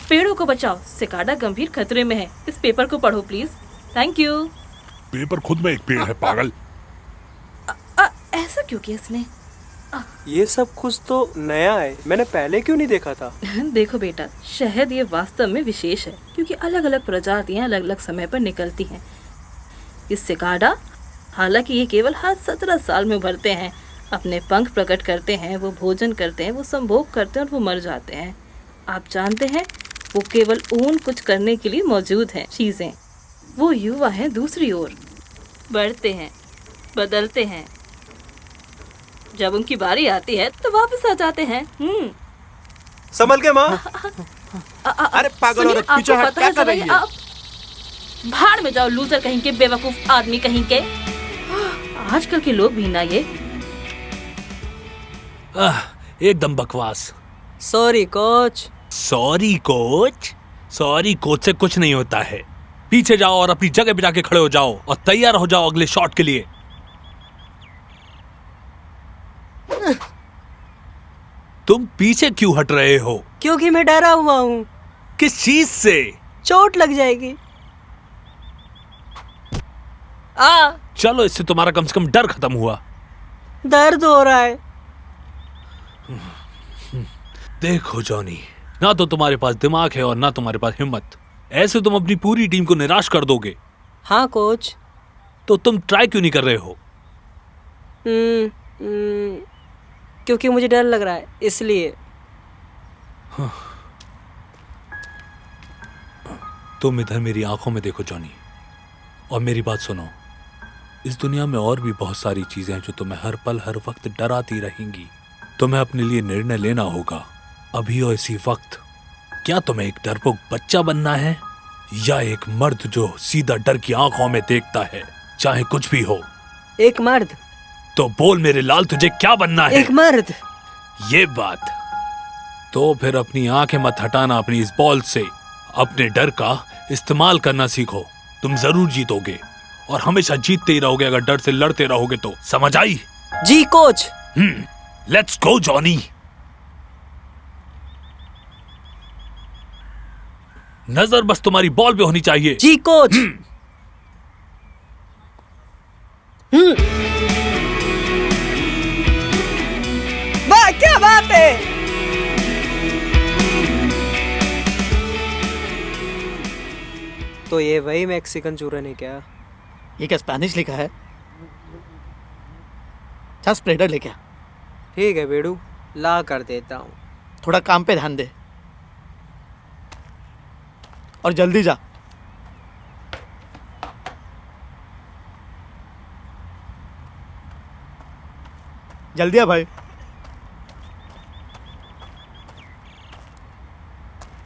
पेड़ों को बचाओ, सिकाडा गंभीर खतरे में है। इस पेपर को पढ़ो प्लीज। Thank you. पेपर खुद में एक पेड़ है पागल। ऐसा क्यों किया इसने? ये सब कुछ तो नया है, मैंने पहले क्यों नहीं देखा था? देखो बेटा, शहद ये वास्तव में विशेष है क्योंकि अलग अलग प्रजातियां अलग अलग समय पर निकलती हैं। इस सिकाडा, हालांकि ये केवल हर 17 साल में उभरते हैं, अपने पंख प्रकट करते हैं, वो भोजन करते हैं, वो संभोग करते हैं और वो मर जाते हैं। आप जानते हैं, वो केवल ऊन कुछ करने के लिए मौजूद हैं चीजें। वो युवा हैं दूसरी ओर, बढ़ते हैं, बदलते हैं, जब उनकी बारी आती है तो वापस आ जाते हैं। संभल के माँ। अरे पागल औरत, पीछे हट, क्या कर रही है? आप भाड़ में जाओ लूजर कहीं के, बेवकूफ आदमी कहीं के। आजकल के लोग भी ना ये। एकदम बकवास। Sorry coach. Sorry coach? Sorry coach से कुछ नहीं होता है। पीछे जाओ और अपनी जगह पे जाके खड़े हो जाओ और तैयार हो जाओ अगले शॉट के लिए। तुम पीछे क्यों हट रहे हो? क्योंकि मैं डरा हुआ हूँ। किस चीज से? चोट लग जाएगी। चलो, इससे तुम्हारा कम से कम डर खत्म हुआ। दर्द हो रहा है। देखो जॉनी, ना तो तुम्हारे पास दिमाग है और ना तुम्हारे पास हिम्मत। ऐसे तुम अपनी पूरी टीम को निराश कर दोगे। हाँ कोच। तो तुम ट्राई क्यों नहीं कर रहे हो? क्योंकि मुझे डर लग रहा है, इसलिए। तुम इधर मेरी आंखों में देखो जॉनी, और मेरी बात सुनो। इस दुनिया में और भी बहुत सारी चीजें हैं जो तुम्हें हर पल हर वक्त डराती रहेंगी। तुम्हें अपने लिए निर्णय लेना होगा अभी और इसी वक्त। क्या तुम्हें एक डरपोक बच्चा बनना है या एक मर्द जो सीधा डर की आंखों में देखता है, चाहे कुछ भी हो? एक मर्द। तो बोल मेरे लाल, तुझे क्या बनना है? एक मर्द। ये बात। तो फिर अपनी आंखें मत हटाना अपनी इस बॉल से। अपने डर का इस्तेमाल करना सीखो। तुम जरूर जीतोगे और हमेशा जीतते ही रहोगे अगर डर से लड़ते रहोगे तो। समझ आई? जी कोच। Let's go Johnny. नजर बस तुम्हारी बॉल पे होनी चाहिए। जी कोच। वाह, क्या बात है। तो ये वही मैक्सिकन चूरन है क्या? ये क्या स्पेनिश लिखा है? अच्छा, स्प्रेडर लेके आ। ठीक है बेडू, ला कर देता हूँ। थोड़ा काम पे ध्यान दे और जल्दी जा। जल्दी आ भाई।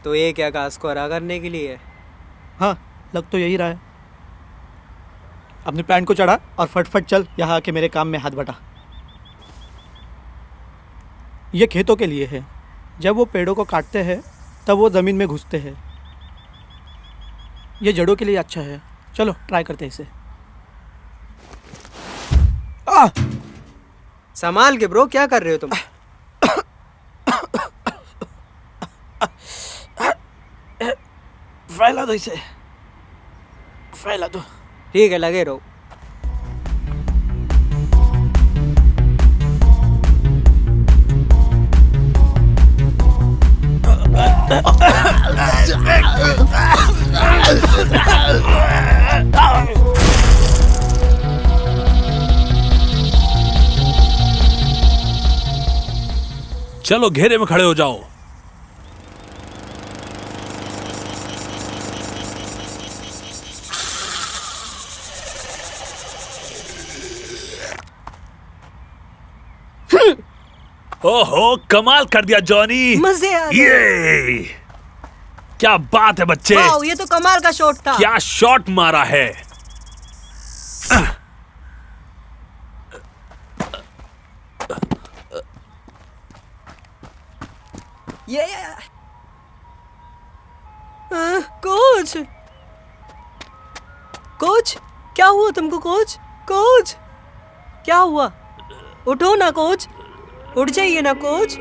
तो ये क्या घास को हरा करने के लिए है? हाँ, लग तो यही रहा है। अपनी पैंट को चढ़ा और फटफट चल यहाँ आके मेरे काम में हाथ बटा। ये खेतों के लिए है। जब वो पेड़ों को काटते हैं तब वो ज़मीन में घुसते हैं। ये जड़ों के लिए अच्छा है। चलो ट्राई करते हैं इसे। संभाल के ब्रो, क्या कर रहे हो तुम? फैला दो इसे, फैला दो। ठीक है, लगे रहो। चलो घेरे में खड़े हो जाओ। ओहो, कमाल कर दिया जॉनी। मजे आ गए। ये क्या बात है बच्चे। वाओ, ये तो कमाल का शॉट था। क्या शॉट मारा है। ये कोच, कोच क्या हुआ तुमको? कोच, कोच क्या हुआ? उठो ना कोच, उठ जाइए ना कोच।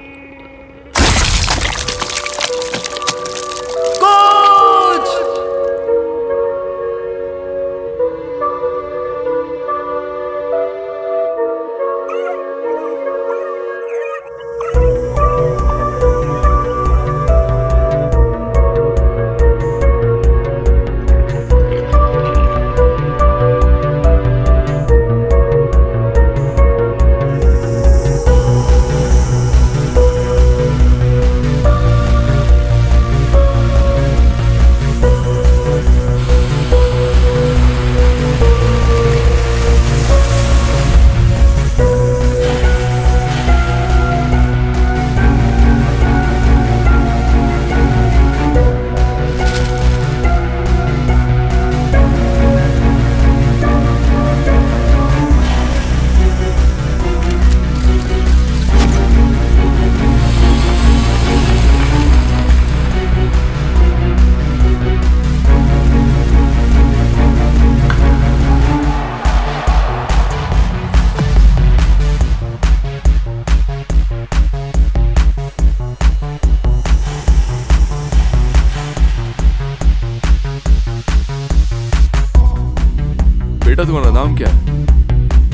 बेटा तुम्हारा नाम क्या है?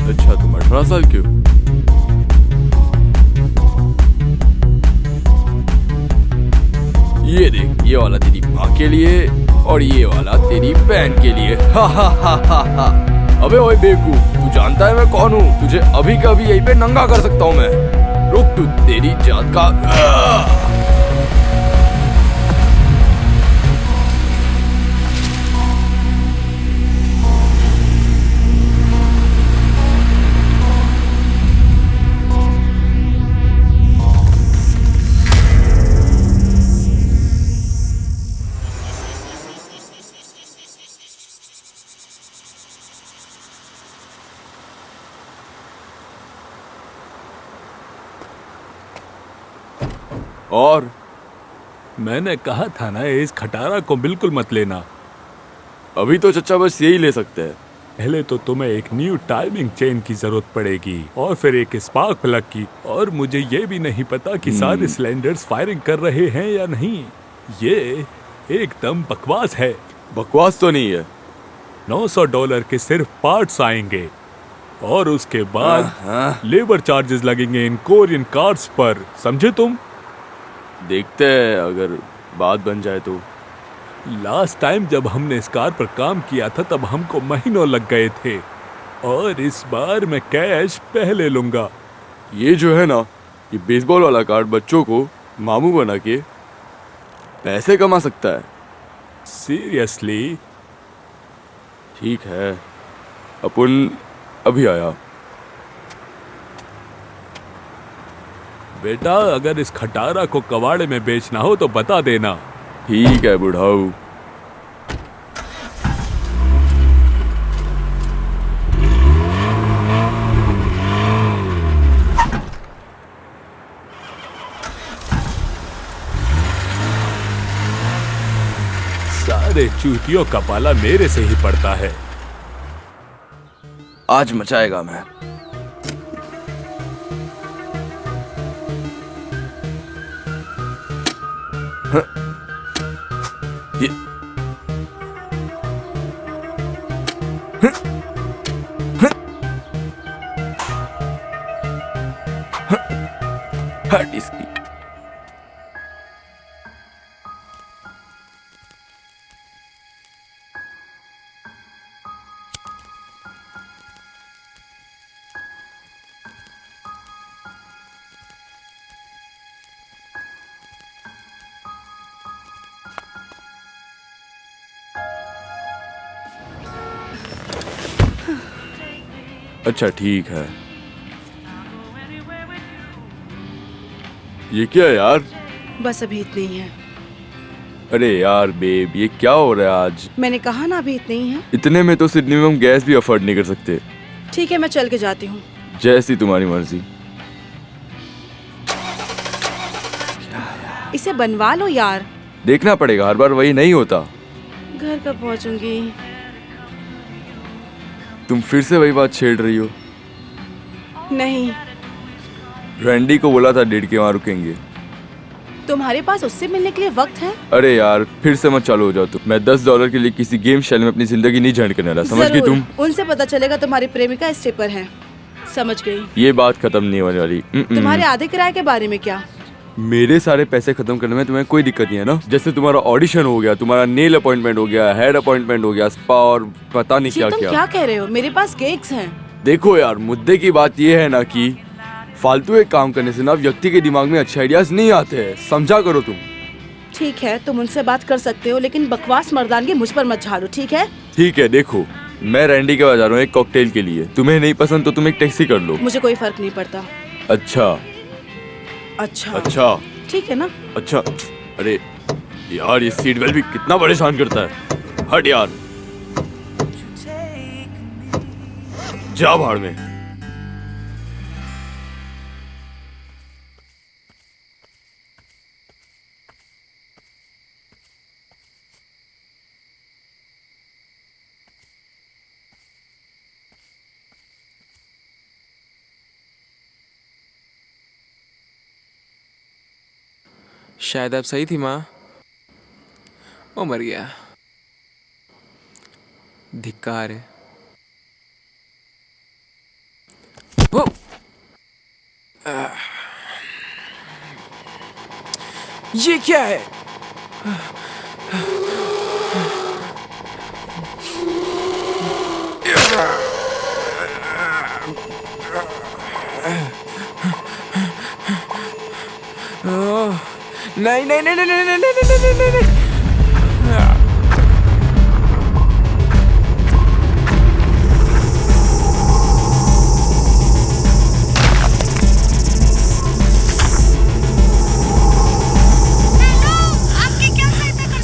अच्छा तुम 18 साल के हो। ये देख, ये वाला तेरी माँ के लिए और ये वाला तेरी बहन के लिए। हा हा हा हा हा। अबे ओए बेवकूफ, तू जानता है मैं कौन हूँ? तुझे अभी का अभी यहीं पे नंगा कर सकता हूँ मैं। रुक, तू तेरी जात का। और मैंने कहा था ना, इस खटारा को बिल्कुल मत लेना। अभी तो चचा बस यही ले सकते हैं। पहले तो तुम्हें एक न्यू टाइमिंग चेन की जरूरत पड़ेगी और फिर एक स्पार्क प्लग की, और मुझे ये भी नहीं पता कि सारे सिलेंडर्स फायरिंग कर रहे हैं या नहीं। ये एकदम बकवास है। बकवास तो नहीं है। $900 के सिर्फ पार्ट्स आएंगे और उसके बाद लेबर चार्जेस लगेंगे इन कोरियन कार्स पर, समझे तुम? देखते हैं, अगर बात बन जाए तो। लास्ट टाइम जब हमने इस कार पर काम किया था तब हमको महीनों लग गए थे, और इस बार मैं कैश पहले लूंगा। ये जो है ना, ये बेसबॉल वाला कार्ड बच्चों को मामू बना के पैसे कमा सकता है। सीरियसली? ठीक है, अपन अभी आया। बेटा, अगर इस खटारा को कबाड़े में बेचना हो तो बता देना। ठीक है बुढ़ाऊ। सारे चूतियों का पाला मेरे से ही पड़ता है। आज मचाएगा मैं। ये हट इसकी। अच्छा ठीक है। ये क्या है यार? बस अभी इतने ही है। अरे यार बेब, ये क्या हो रहा है आज? मैंने कहा ना अभी इतने ही है। इतने में तो सिडनी में हम गैस भी अफोर्ड नहीं कर सकते। ठीक है, मैं चल के जाती हूँ। जैसी तुम्हारी मर्जी। इसे बनवा लो यार। देखना पड़ेगा, हर बार वही नहीं होता। घर कब पहुँचूंगी? तुम फिर से वही बात छेड़ रही हो। नहीं, रैंडी को बोला था डेढ़ के वहाँ रुकेंगे। तुम्हारे पास उससे मिलने के लिए वक्त है? अरे यार फिर से मत चालू हो जाओ तुम। मैं $10 के लिए किसी गेम शैली में अपनी जिंदगी नहीं झंड करने वाला, समझ गई तुम? उनसे पता चलेगा तुम्हारी प्रेमिका स्टेपर है। समझ गई। ये बात खत्म नहीं होने वाली। तुम्हारे आधे किराए के बारे में क्या? मेरे सारे पैसे खत्म करने में तुम्हें कोई दिक्कत नहीं है ना? जैसे तुम्हारा ऑडिशन हो गया, तुम्हारा नेल अपॉइंटमेंट हो गया, हेड अपॉइंटमेंट हो गया, स्पा और पता नहीं क्या तुम क्या। क्या कह रहे हो? मेरे पास केक्स हैं। देखो यार, मुद्दे की बात ये है ना कि फालतू एक काम करने से ना व्यक्ति के दिमाग में अच्छे आइडियाज नहीं आते हैं। समझा करो तुम। ठीक है, तुम उनसे बात कर सकते हो, लेकिन बकवास मर्दानगी मुझ पर मत झाड़ो, ठीक है? ठीक है, देखो मैं रैंडी के पास जा रहा हूँ एक कॉकटेल के लिए। तुम्हें नहीं पसंद तो तुम एक टैक्सी कर लो। मुझे कोई फर्क नहीं पड़ता। अच्छा अच्छा अच्छा ठीक है ना? अच्छा। अरे यार, ये सीट बेल्ट भी कितना परेशान करता है। हट यार, जा भाड़ में। शायद अब सही थी माँ। वो मर गया। धिक्कार है। ये क्या है? नहीं नहीं नहीं नहीं नहीं नहीं नहीं नहीं नहीं नहीं।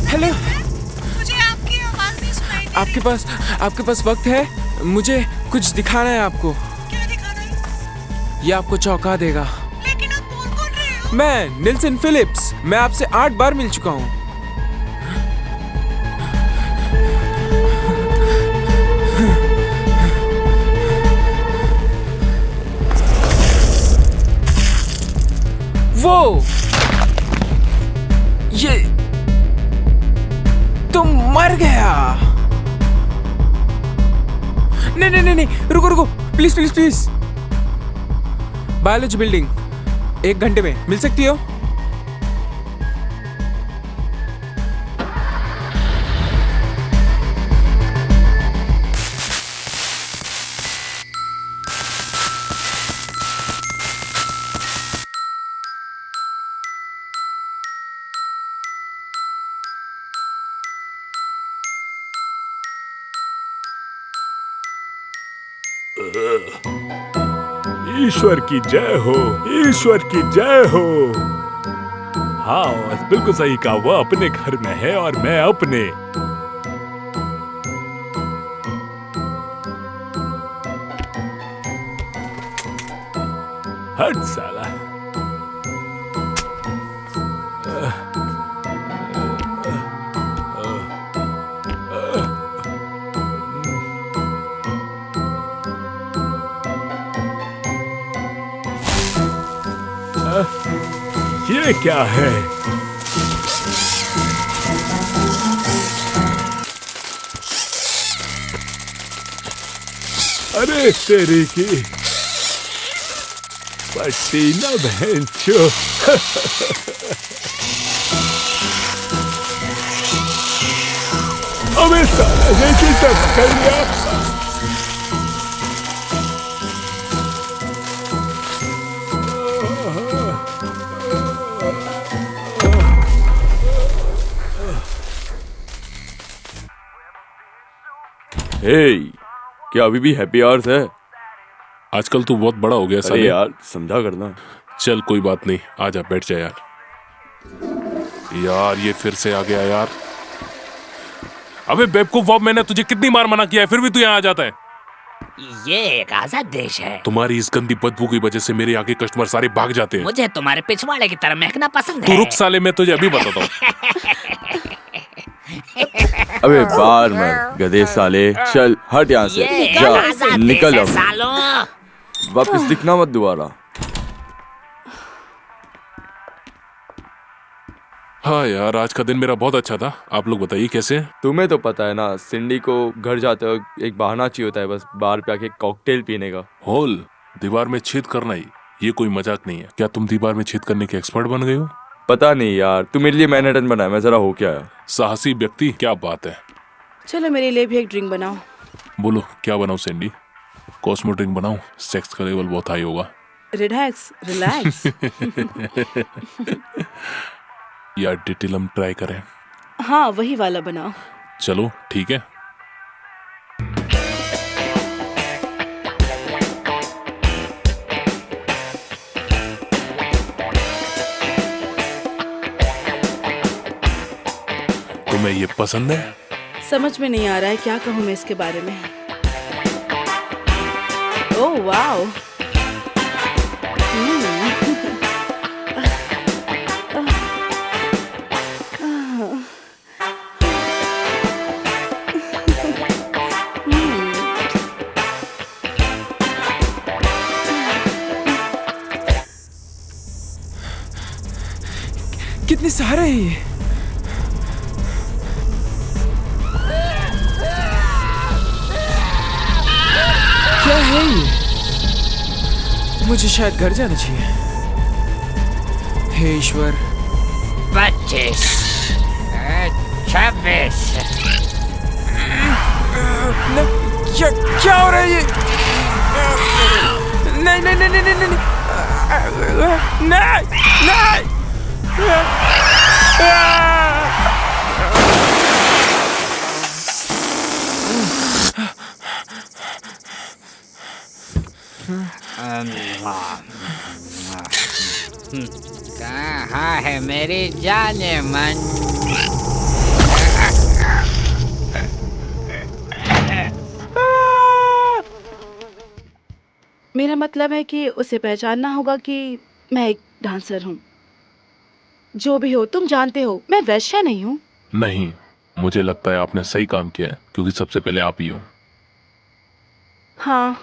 हेलो, मुझे आपकी आवाज नहीं सुनाई दे आपके पास वक्त है? मुझे कुछ दिखाना है आपको। क्या दिखाना है? ये आपको चौंका देगा। लेकिन आप बोल कौन रहे हो? मैं निल्सन फिलिप्स। मैं आपसे 8 बार मिल चुका हूँ। वो ये तुम मर गया। नहीं नहीं नहीं नहीं, रुको रुको, please please please. Biology building 1 घंटे में मिल सकती हो? ईश्वर की जय हो, ईश्वर की जय हो। हाँ, बिल्कुल सही कहा। वो अपने घर में है और मैं अपने। हट साला। ये क्या है? अरे तेरी की पट्टी न भैंचो। अबे साला ये क्या कर लिया? क्या अभी भी हैप्पी आवर्स है? आजकल तू बहुत बड़ा हो गया अरे साले। यार समझा करना। चल कोई बात नहीं, आजा बैठ जा यार। यार ये फिर से आ गया यार। अबे बेवकूफ, वो मैंने तुझे कितनी बार मना किया है, फिर भी तू यहाँ आ जाता है। ये एक आजाद देश है। तुम्हारी इस गंदी बदबू की वजह से मेरे आगे कस्टमर सारे भाग जाते हैं। मुझे तुम्हारे पिछवाड़े की तरह महकना पसंद तू है। रुक साले, मैं तुझे अभी बताता हूँ। अबे बार मत गधे साले, चल हट यहाँ से। ये जा आजाद निकल देश है अब, सालों। वापस दिखना मत दोबारा। हाँ यार, आज का दिन मेरा बहुत अच्छा था। आप लोग बताइए कैसे हैं? तुम्हें तो पता है ना, सिंडी को घर जाते वक्त एक बहाना चाहिए होता है, बस बाहर पे आके कॉकटेल पीने का। होल दीवार में छेद करना ही, ये कोई मजाक नहीं है। क्या तुम दीवार में छेद करने के एक्सपर्ट बन गए हो? पता नहीं यार, तू मेरे लिए मैनहट्टन बनाया, मैं जरा हो क्या आया। साहसी व्यक्ति, क्या बात है। चलो मेरे लिए भी एक ड्रिंक बनाओ। बोलो क्या बनाऊं सैंडी? कॉस्मो ड्रिंक बनाऊं? सेक्स का लेवल बहुत हाई होगा। Relax relax. या डिटिलम ट्राई करें? हाँ वही वाला बनाओ। चलो ठीक है। तुम्हें ये पसंद है? समझ में नहीं आ रहा है क्या कहूँ मैं इसके बारे में। Oh wow. कितने सारे हैं ये? क्या है ये? मुझे शायद घर जाना चाहिए। हे ईश्वर। 25 26 क्या हो रहा है ये? नहीं नहीं नहीं नहीं नहीं नहीं नहीं कहाँ है मेरी जाने मन? मेरा मतलब है कि उसे पहचानना होगा कि मैं एक डांसर हूँ। जो भी हो, तुम जानते हो मैं वैश्या नहीं हूँ। नहीं, मुझे लगता है आपने सही काम किया है, क्योंकि सबसे पहले आप ही हो। हाँ,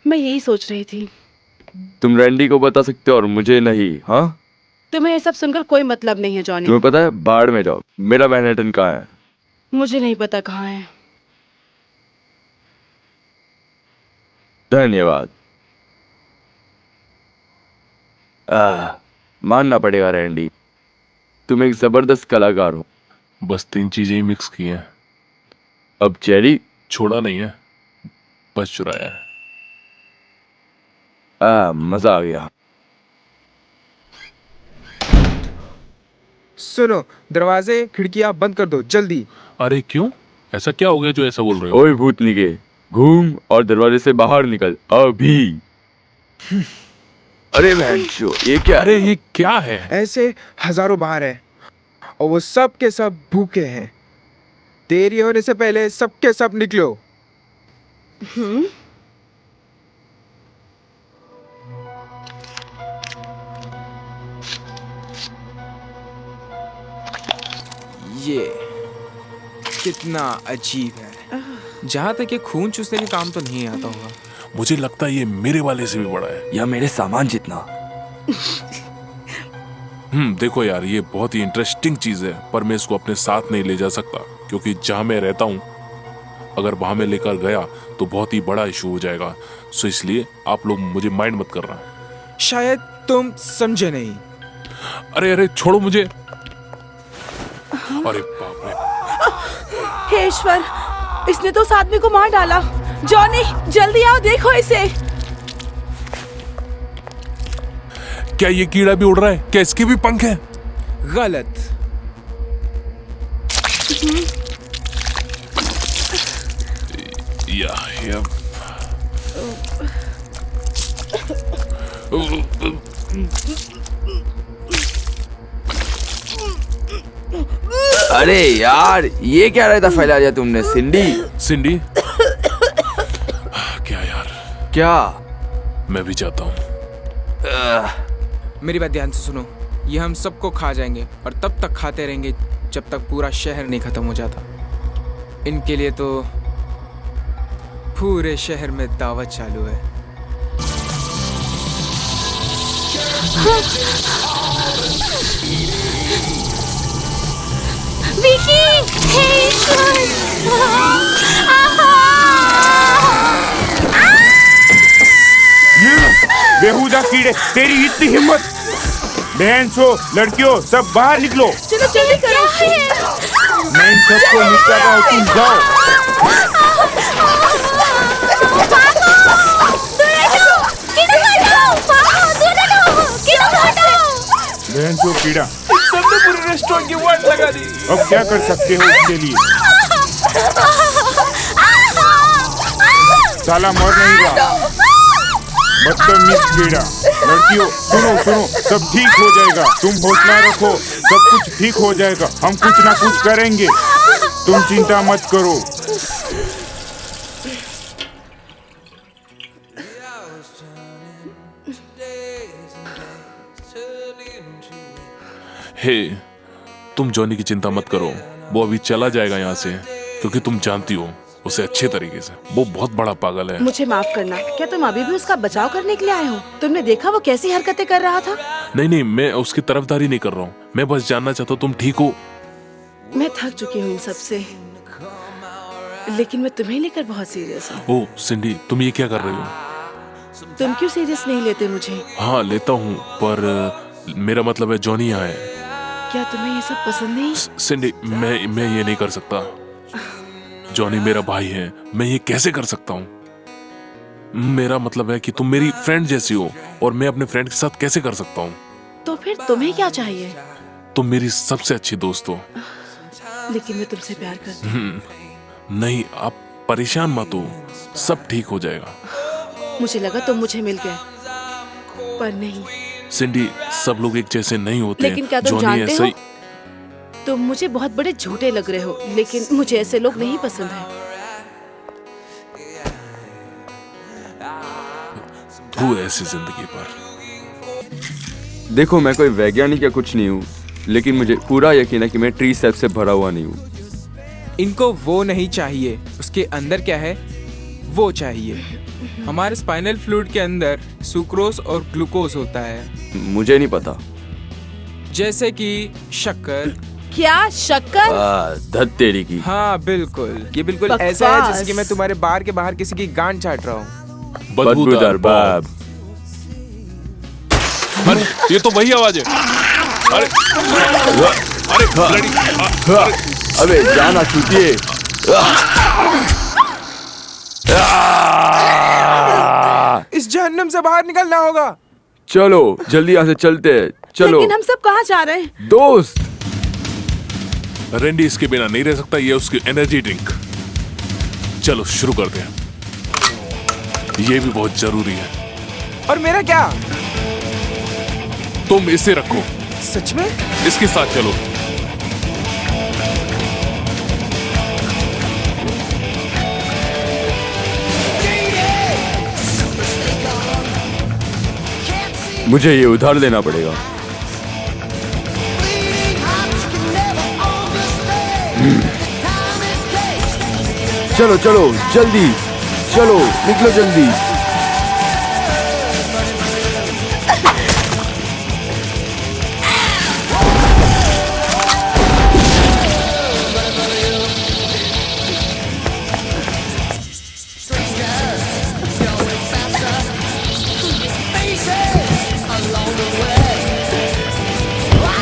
मैं यही सोच रही थी। तुम रैंडी को बता सकते हो और मुझे नहीं। हाँ, तुम्हें ये सब सुनकर कोई मतलब नहीं है जॉनी। तुम्हें पता है, बाढ़ में जाओ। मेरा मैनहट्टन कहाँ है? मुझे नहीं पता कहाँ है। धन्यवाद। मानना पड़ेगा रैंडी, तुम एक जबरदस्त कलाकार हो। बस 3 चीजें ही मिक्स की हैं। अब चेरी छोड़ा नहीं है, बस चुराया है। मजा आ गया। सुनो, दरवाजे खिड़कियां बंद कर दो जल्दी। अरे क्यों? ऐसा क्या हो गया जो ऐसा बोल रहे हो? ओए भूतनी के, घूम और दरवाजे से बाहर निकल अभी। अरे बहनचो, ये क्या? अरे ये क्या है? ऐसे हजारों बाहर हैं और वो सब के सब भूखे हैं। देरी होने से पहले सब के सब निकलो। ये कितना अजीब है। जहाँ तक ये खून चूसने के काम तो नहीं आता होगा। मुझे लगता है ये मेरे वाले से भी बड़ा है, या मेरे सामान जितना। देखो यार, ये बहुत ही इंटरेस्टिंग चीज है, पर मैं इसको अपने साथ नहीं ले जा सकता, क्योंकि जहां मैं रहता हूं अगर वहां में लेकर गया तो बहुत ही बड़ा इशू हो जाएगा। सो इसलिए आप लोग मुझे माइंड मत करना। शायद तुम समझे नहीं। अरे अरे छोड़ो मुझे। अरे बाप रे। हे ईश्वर, इसने तो उस आदमी को मार डाला। जॉनी, जल्दी आओ, देखो इसे। क्या ये कीड़ा भी उड़ रहा है? क्या इसके भी पंख हैं? गलत। या अरे यार, ये क्या रहता फैला दिया तुमने? सिंडी क्या यार? क्या? मैं भी चाहता हूँ। मेरी बात ध्यान से सुनो। ये हम सबको खा जाएंगे और तब तक खाते रहेंगे जब तक पूरा शहर नहीं खत्म हो जाता। इनके लिए तो पूरे शहर में दावत चालू है। विकी, हे ईश्वर! बेहुदा कीड़े, तेरी इतनी हिम्मत! बहन छो, लड़कियों, सब बाहर निकलो। चलो जल्दी करो। मैं इन सबको निपटाता हूँ, तुम जाओ। बहन छो कीड़ा, सबने पूरे रेस्टोरेंट की वाट लगा दी। अब क्या कर सकते हो इसके लिए? साला मर नहीं रहा। बदतमीज कीड़ा। लड़कियों सुनो सुनो, सब ठीक हो जाएगा, तुम हौसला रखो, सब कुछ ठीक हो जाएगा, हम कुछ ना कुछ करेंगे, तुम चिंता मत करो। हे, तुम जॉनी की चिंता मत करो, वो अभी चला जाएगा यहाँ से, क्योंकि तुम जानती हो उसे अच्छे तरीके से। वो बहुत बड़ा पागल है। मुझे माफ करना, क्या तुम अभी भी उसका बचाव करने के लिए आए हो? तुमने देखा वो कैसी हरकतें कर रहा था? नहीं, मैं उसकी तरफदारी नहीं कर रहा हूँ, मैं बस जानना चाहता हूँ तुम ठीक हो। मैं थक चुकी हूँ इन सब से, लेकिन मैं तुम्हें लेकर बहुत सीरियस हूँ। ओ सिंडी, तुम ये क्या कर रही हो? तुम क्यों सीरियस नहीं लेते मुझे? हाँ लेता हूँ, पर मेरा मतलब है जॉनी यहाँ है। क्या तुम्हें ये सब पसंद नहीं? सिंडी, मैं ये नहीं कर सकता। जॉनी मेरा भाई है, मैं ये कैसे कर सकता हूँ? मेरा मतलब है कि तुम मेरी फ्रेंड जैसी हो, और मैं अपने फ्रेंड के साथ कैसे कर सकता हूँ? तो फिर तुम्हें क्या चाहिए? तुम मेरी सबसे अच्छी दोस्त हो। लेकिन मैं तुमसे प्यार करती हूँ। नहीं, आप परेशान मत हो, सब ठीक हो जाएगा। मुझे लगा तुम मुझे मिल गए, पर नहीं। सिंडी, सब लोग एक जैसे नहीं होते। लेकिन क्या तुम जानते हो, तुम मुझे बहुत बड़े झूठे लग रहे हो, लेकिन मुझे ऐसे लोग नहीं पसंद है। तू ऐसी जिंदगी पर। देखो, मैं कोई वैज्ञानिक या कुछ नहीं हूँ, लेकिन मुझे पूरा यकीन है कि मैं ट्री सैप से भरा हुआ नहीं हूँ। इनको वो नहीं चाहिए, उसके अंदर क्या है वो चाहिए। हमारे स्पाइनल फ्लूइड के अंदर सुक्रोज और ग्लूकोज होता है। मुझे नहीं पता। जैसे कि शक्कर। क्या शक्कर? धत तेरी की। हाँ बिल्कुल, ये बिल्कुल ऐसा है जैसे कि मैं तुम्हारे बार के बाहर किसी की गांड चाट रहा हूँ। बदबूदार बाब। अरे ये तो वही आवाज है। अरे अबे जाना चूतिए। इस जहन्नम से बाहर निकलना होगा। चलो जल्दी यहाँ से चलते हैं, चलो। लेकिन हम सब कहाँ जा रहे हैं? दोस्त, रेंडी इसके बिना नहीं रह सकता, ये उसकी एनर्जी ड्रिंक। चलो शुरू करते हैं, ये भी बहुत जरूरी है। और मेरा क्या? तुम इसे रखो। सच में? इसके साथ चलो। मुझे ये उधार लेना पड़ेगा। चलो चलो जल्दी, चलो निकलो जल्दी।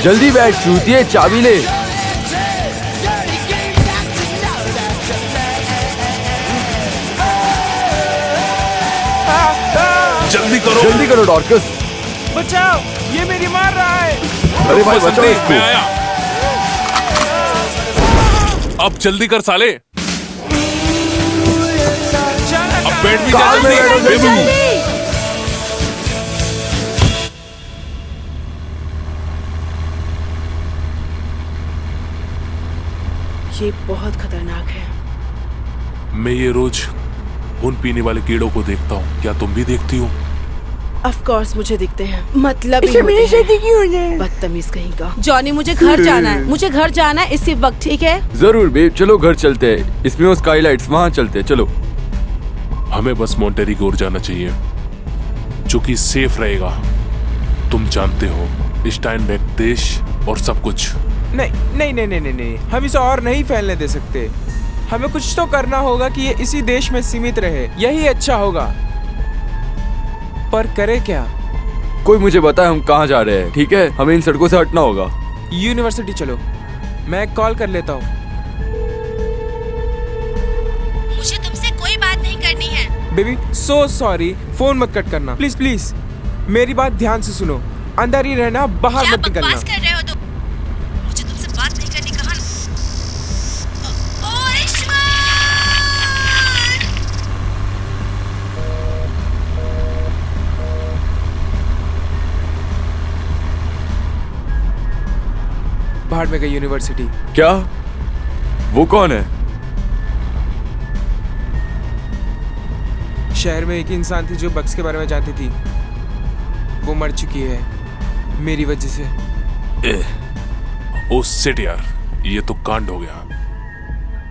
जल्दी बैठ चूतिए, चाबी ले। जल्दी करो डॉर्कस। बचाओ, ये मेरी मार रहा है। अरे भाई बचाओ इसको। मैं आया। अब जल्दी कर साले। अब बैठ भी जा जल्दी। ये बहुत खतरनाक है। मैं ये रोज उन पीने वाले कीड़ों को देखता हूँ, क्या तुम भी देखती हो? ऑफ कोर्स मुझे दिखते हैं, मतलब ही होते हैं। बदतमीज कहीं का। जॉनी मुझे घर जाना है, मुझे घर जाना है इसी वक्त, ठीक है? जरूर बेब, चलो घर चलते हैं। इसमें वो स्काईलाइट्स, वहाँ चलते हैं, चलो। हमें बस मॉन्टेरी की ओर जाना चाहिए, जो कि सेफ रहेगा। तुम जानते हो स्टाइनबेक देश और सब कुछ। नहीं, हम इसे और नहीं फैलने दे सकते। हमें कुछ तो करना होगा कि ये इसी देश में सीमित रहे, यही अच्छा होगा। पर करे क्या? कोई मुझे बताए हम कहाँ जा रहे हैं, ठीक है? हमें इन सड़कों से हटना होगा। यूनिवर्सिटी चलो, मैं कॉल कर लेता हूँ। मुझे तुमसे कोई बात नहीं करनी है। बेबी सो सॉरी, फोन मत कट करना प्लीज प्लीज। मेरी बात ध्यान से सुनो, अंदर ही रहना, बाहर मत निकलना। बकवास कर रहे हो तुम? मुझे तुमसे बात नहीं करनी कहा। ओ ईश्वर! बाहर में गई यूनिवर्सिटी। क्या? वो कौन है? शहर में एक ही इंसान थी जो बक्स के बारे में जानती थी। वो मर चुकी है मेरी वजह से। ओ शिट यार, ये तो कांड हो गया।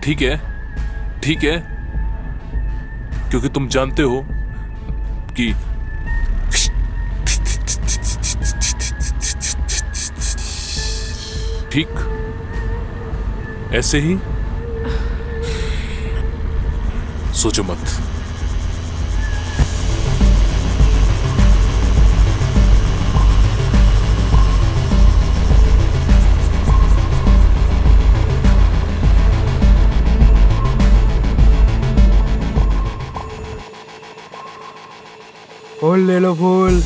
ठीक है, क्योंकि तुम जानते हो कि ठीक ऐसे ही सोचो मत। फूल ले लो फूल।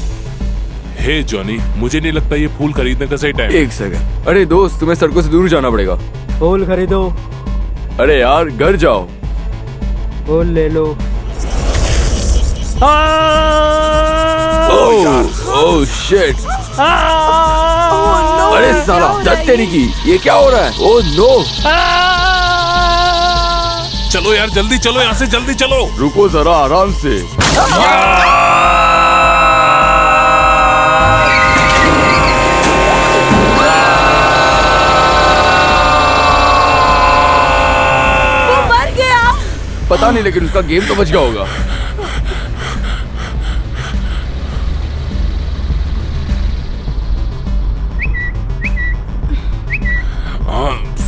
हे जॉनी, मुझे नहीं लगता ये फूल खरीदने का सही टाइम। एक सेकंड, अरे दोस्त तुम्हें सड़कों से दूर जाना पड़ेगा। फूल खरीदो। अरे यार घर जाओ। फूल ले लो। Oh shit. अरे साला दत्त तेरी की, ये क्या हो रहा है? Oh no. चलो यार जल्दी चलो, यहाँ से जल्दी चलो। रुको जरा आराम से। वो मर गया। पता नहीं, लेकिन उसका गेम तो बच गया होगा।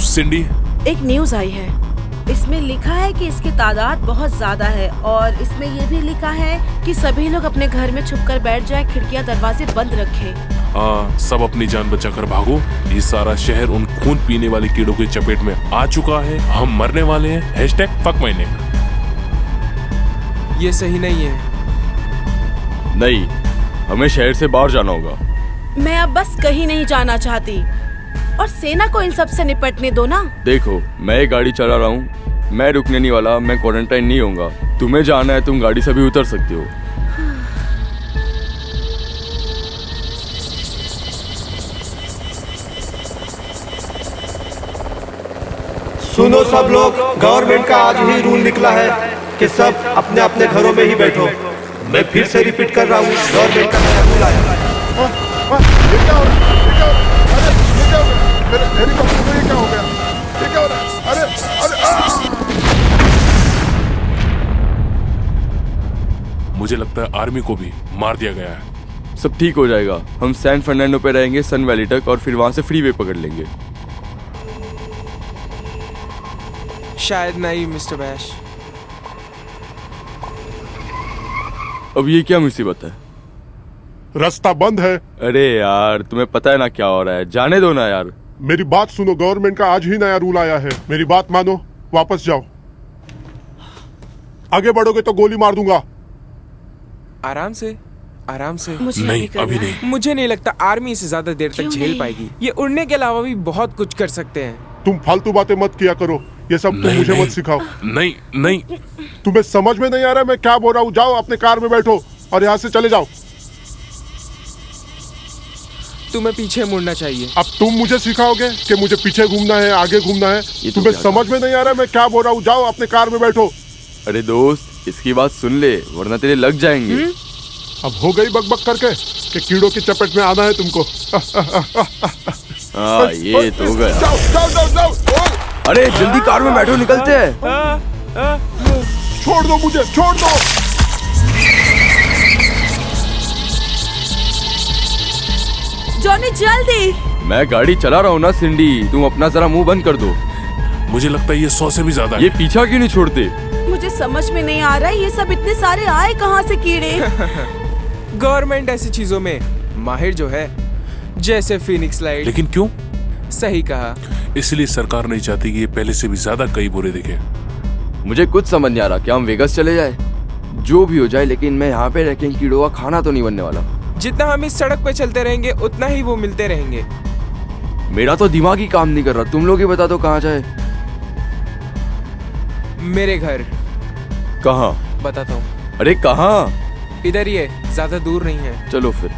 सिंडी, एक न्यूज आई है, इसमें लिखा है कि इसकी तादाद बहुत ज्यादा है और इसमें ये भी लिखा है कि सभी लोग अपने घर में छुपकर बैठ जाएं, खिड़कियां दरवाजे बंद रखें। हाँ, सब अपनी जान बचाकर भागो। ये सारा शहर उन खून पीने वाले कीड़ों की चपेट में आ चुका है। हम मरने वाले हैं। #fuck my neck। ये सही नहीं है। नहीं, हमें शहर से बाहर जाना होगा। मैं अब बस कहीं नहीं जाना चाहती और सेना को इन सब से निपटने दो ना। देखो, मैं एक गाड़ी चला रहा हूँ, मैं रुकने नहीं वाला, मैं क्वारंटाइन नहीं होऊंगा। तुम्हें जाना है, तुम गाड़ी से भी उतर सकते हो। सुनो सब लोग, गवर्नमेंट का आज ही रूल निकला है कि सब अपने अपने घरों में ही बैठो। मैं फिर से रिपीट कर रहा हूँ, गवर्नमेंट का नया रूल आया है। मुझे लगता है आर्मी को भी मार दिया गया है। सब ठीक हो जाएगा। हम सैन फर्नांडो पे रहेंगे सन वैली तक और फिर वहां से फ्रीवे पकड़ लेंगे। शायद नहीं मिस्टर बैश। अब ये क्या मुसीबत है? रास्ता बंद है। अरे यार, तुम्हें पता है ना क्या हो रहा है, जाने दो ना यार। मेरी बात सुनो, गवर्नमेंट का आज ही नया रूल आया है। मेरी बात मानो, वापस जाओ। आगे बढ़ोगे तो गोली मार दूंगा। आराम से, आराम से। नहीं, अभी नहीं। मुझे नहीं लगता आर्मी इसे ज्यादा देर तक झेल पाएगी। ये उड़ने के अलावा भी बहुत कुछ कर सकते हैं। तुम फालतू बातें मत किया करो, ये सब तुम मुझे मत सिखाओ। नहीं नहीं, तुम्हें समझ में नहीं आ रहा मैं क्या बोल रहा हूँ। जाओ अपने कार में बैठो और यहाँ से चले जाओ। तुम्हें पीछे मुड़ना चाहिए। अब तुम मुझे सिखाओगे कि मुझे पीछे घूमना है, आगे घूमना है? तुम्हें समझ में नहीं आ रहा मैं क्या बोल रहा हूँ। जाओ अपने कार में बैठो। अरे दोस्त, इसकी बात सुन ले, वरना तेरे लग जाएंगे। अब हो गई बकबक करके कि कीड़ों की चपेट में आना है तुमको। हाँ, ये तो हो गया। जाओ जाओ जाओ जाओ। अरे जल्दी कार में बैठो, निकलते हैं। छोड़ दो मुझे, छोड़ दो। जॉनी जल्दी। मैं गाड़ी चला रहा हूँ ना सिंडी, तुम अपना जरा मुंह बंद कर दो। मुझे लगता है ये 100 से भी ज्यादा है। ये पीछा क्यों नहीं छोड़ते? मुझे समझ में नहीं आ रहा है, ये सब इतने सारे आए कहाँ से कीड़े? गवर्नमेंट ऐसी चीजों में माहिर जो है, जैसे फीनिक्स लाइट। लेकिन क्यों? सही कहा। इसलिए सरकार नहीं चाहती कि ये पहले से भी ज्यादा कई बुरे दिखे। मुझे कुछ समझ नहीं आ रहा, क्या हम वेगस चले जाए? जो भी हो जाए, लेकिन मैं यहाँ पे रह के कीड़ों का खाना तो नहीं बनने वाला। जितना हम इस सड़क पे चलते रहेंगे उतना ही वो मिलते रहेंगे। मेरा तो दिमाग ही काम नहीं कर रहा। तुम लोग ही बता दो कहाँ जाए। मेरे घर। कहाँ? बताता हूँ। अरे कहाँ? इधर ही है, ज्यादा दूर नहीं है। चलो फिर।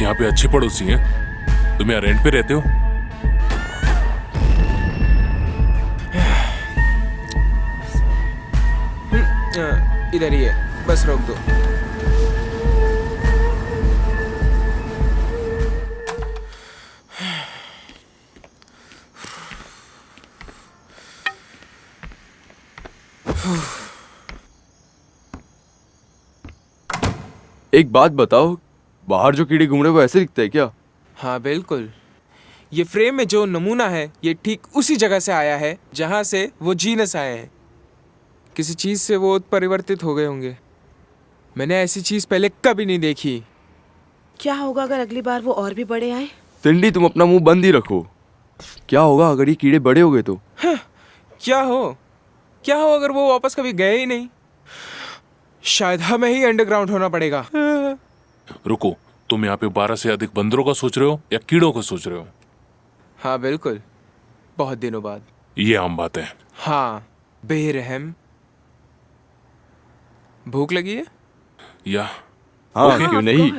यहाँ पे अच्छे पड़ोसी हैं। तुम यहाँ रेंट पे रहते हो? इधर ही है, बस रोक दो। एक बात बताओ, बाहर जो कीड़े घूम रहे वो ऐसे दिखते हैं क्या? हाँ बिल्कुल। ये फ्रेम में जो नमूना है, ये ठीक उसी जगह से आया है जहाँ से वो जीनस आए हैं। किसी चीज से वो परिवर्तित हो गए होंगे। मैंने ऐसी चीज पहले कभी नहीं देखी। क्या होगा अगर अगली बार वो और भी बड़े आए? सिंडी, तुम अपना मुंह बंद ही रखो। क्या होगा अगर ये कीड़े बड़े हो गए तो? क्या हो अगर वो वापस कभी गए ही नहीं? शायद हमें ही अंडरग्राउंड होना पड़ेगा। रुको, तुम यहाँ पे 12 से अधिक बंदरों का सोच रहे हो या कीड़ों का सोच रहे हो? हाँ बिल्कुल, बहुत दिनों बाद। ये आम बात है। हाँ, बेरहम। भूख लगी है? या हाँ, क्यों नहीं?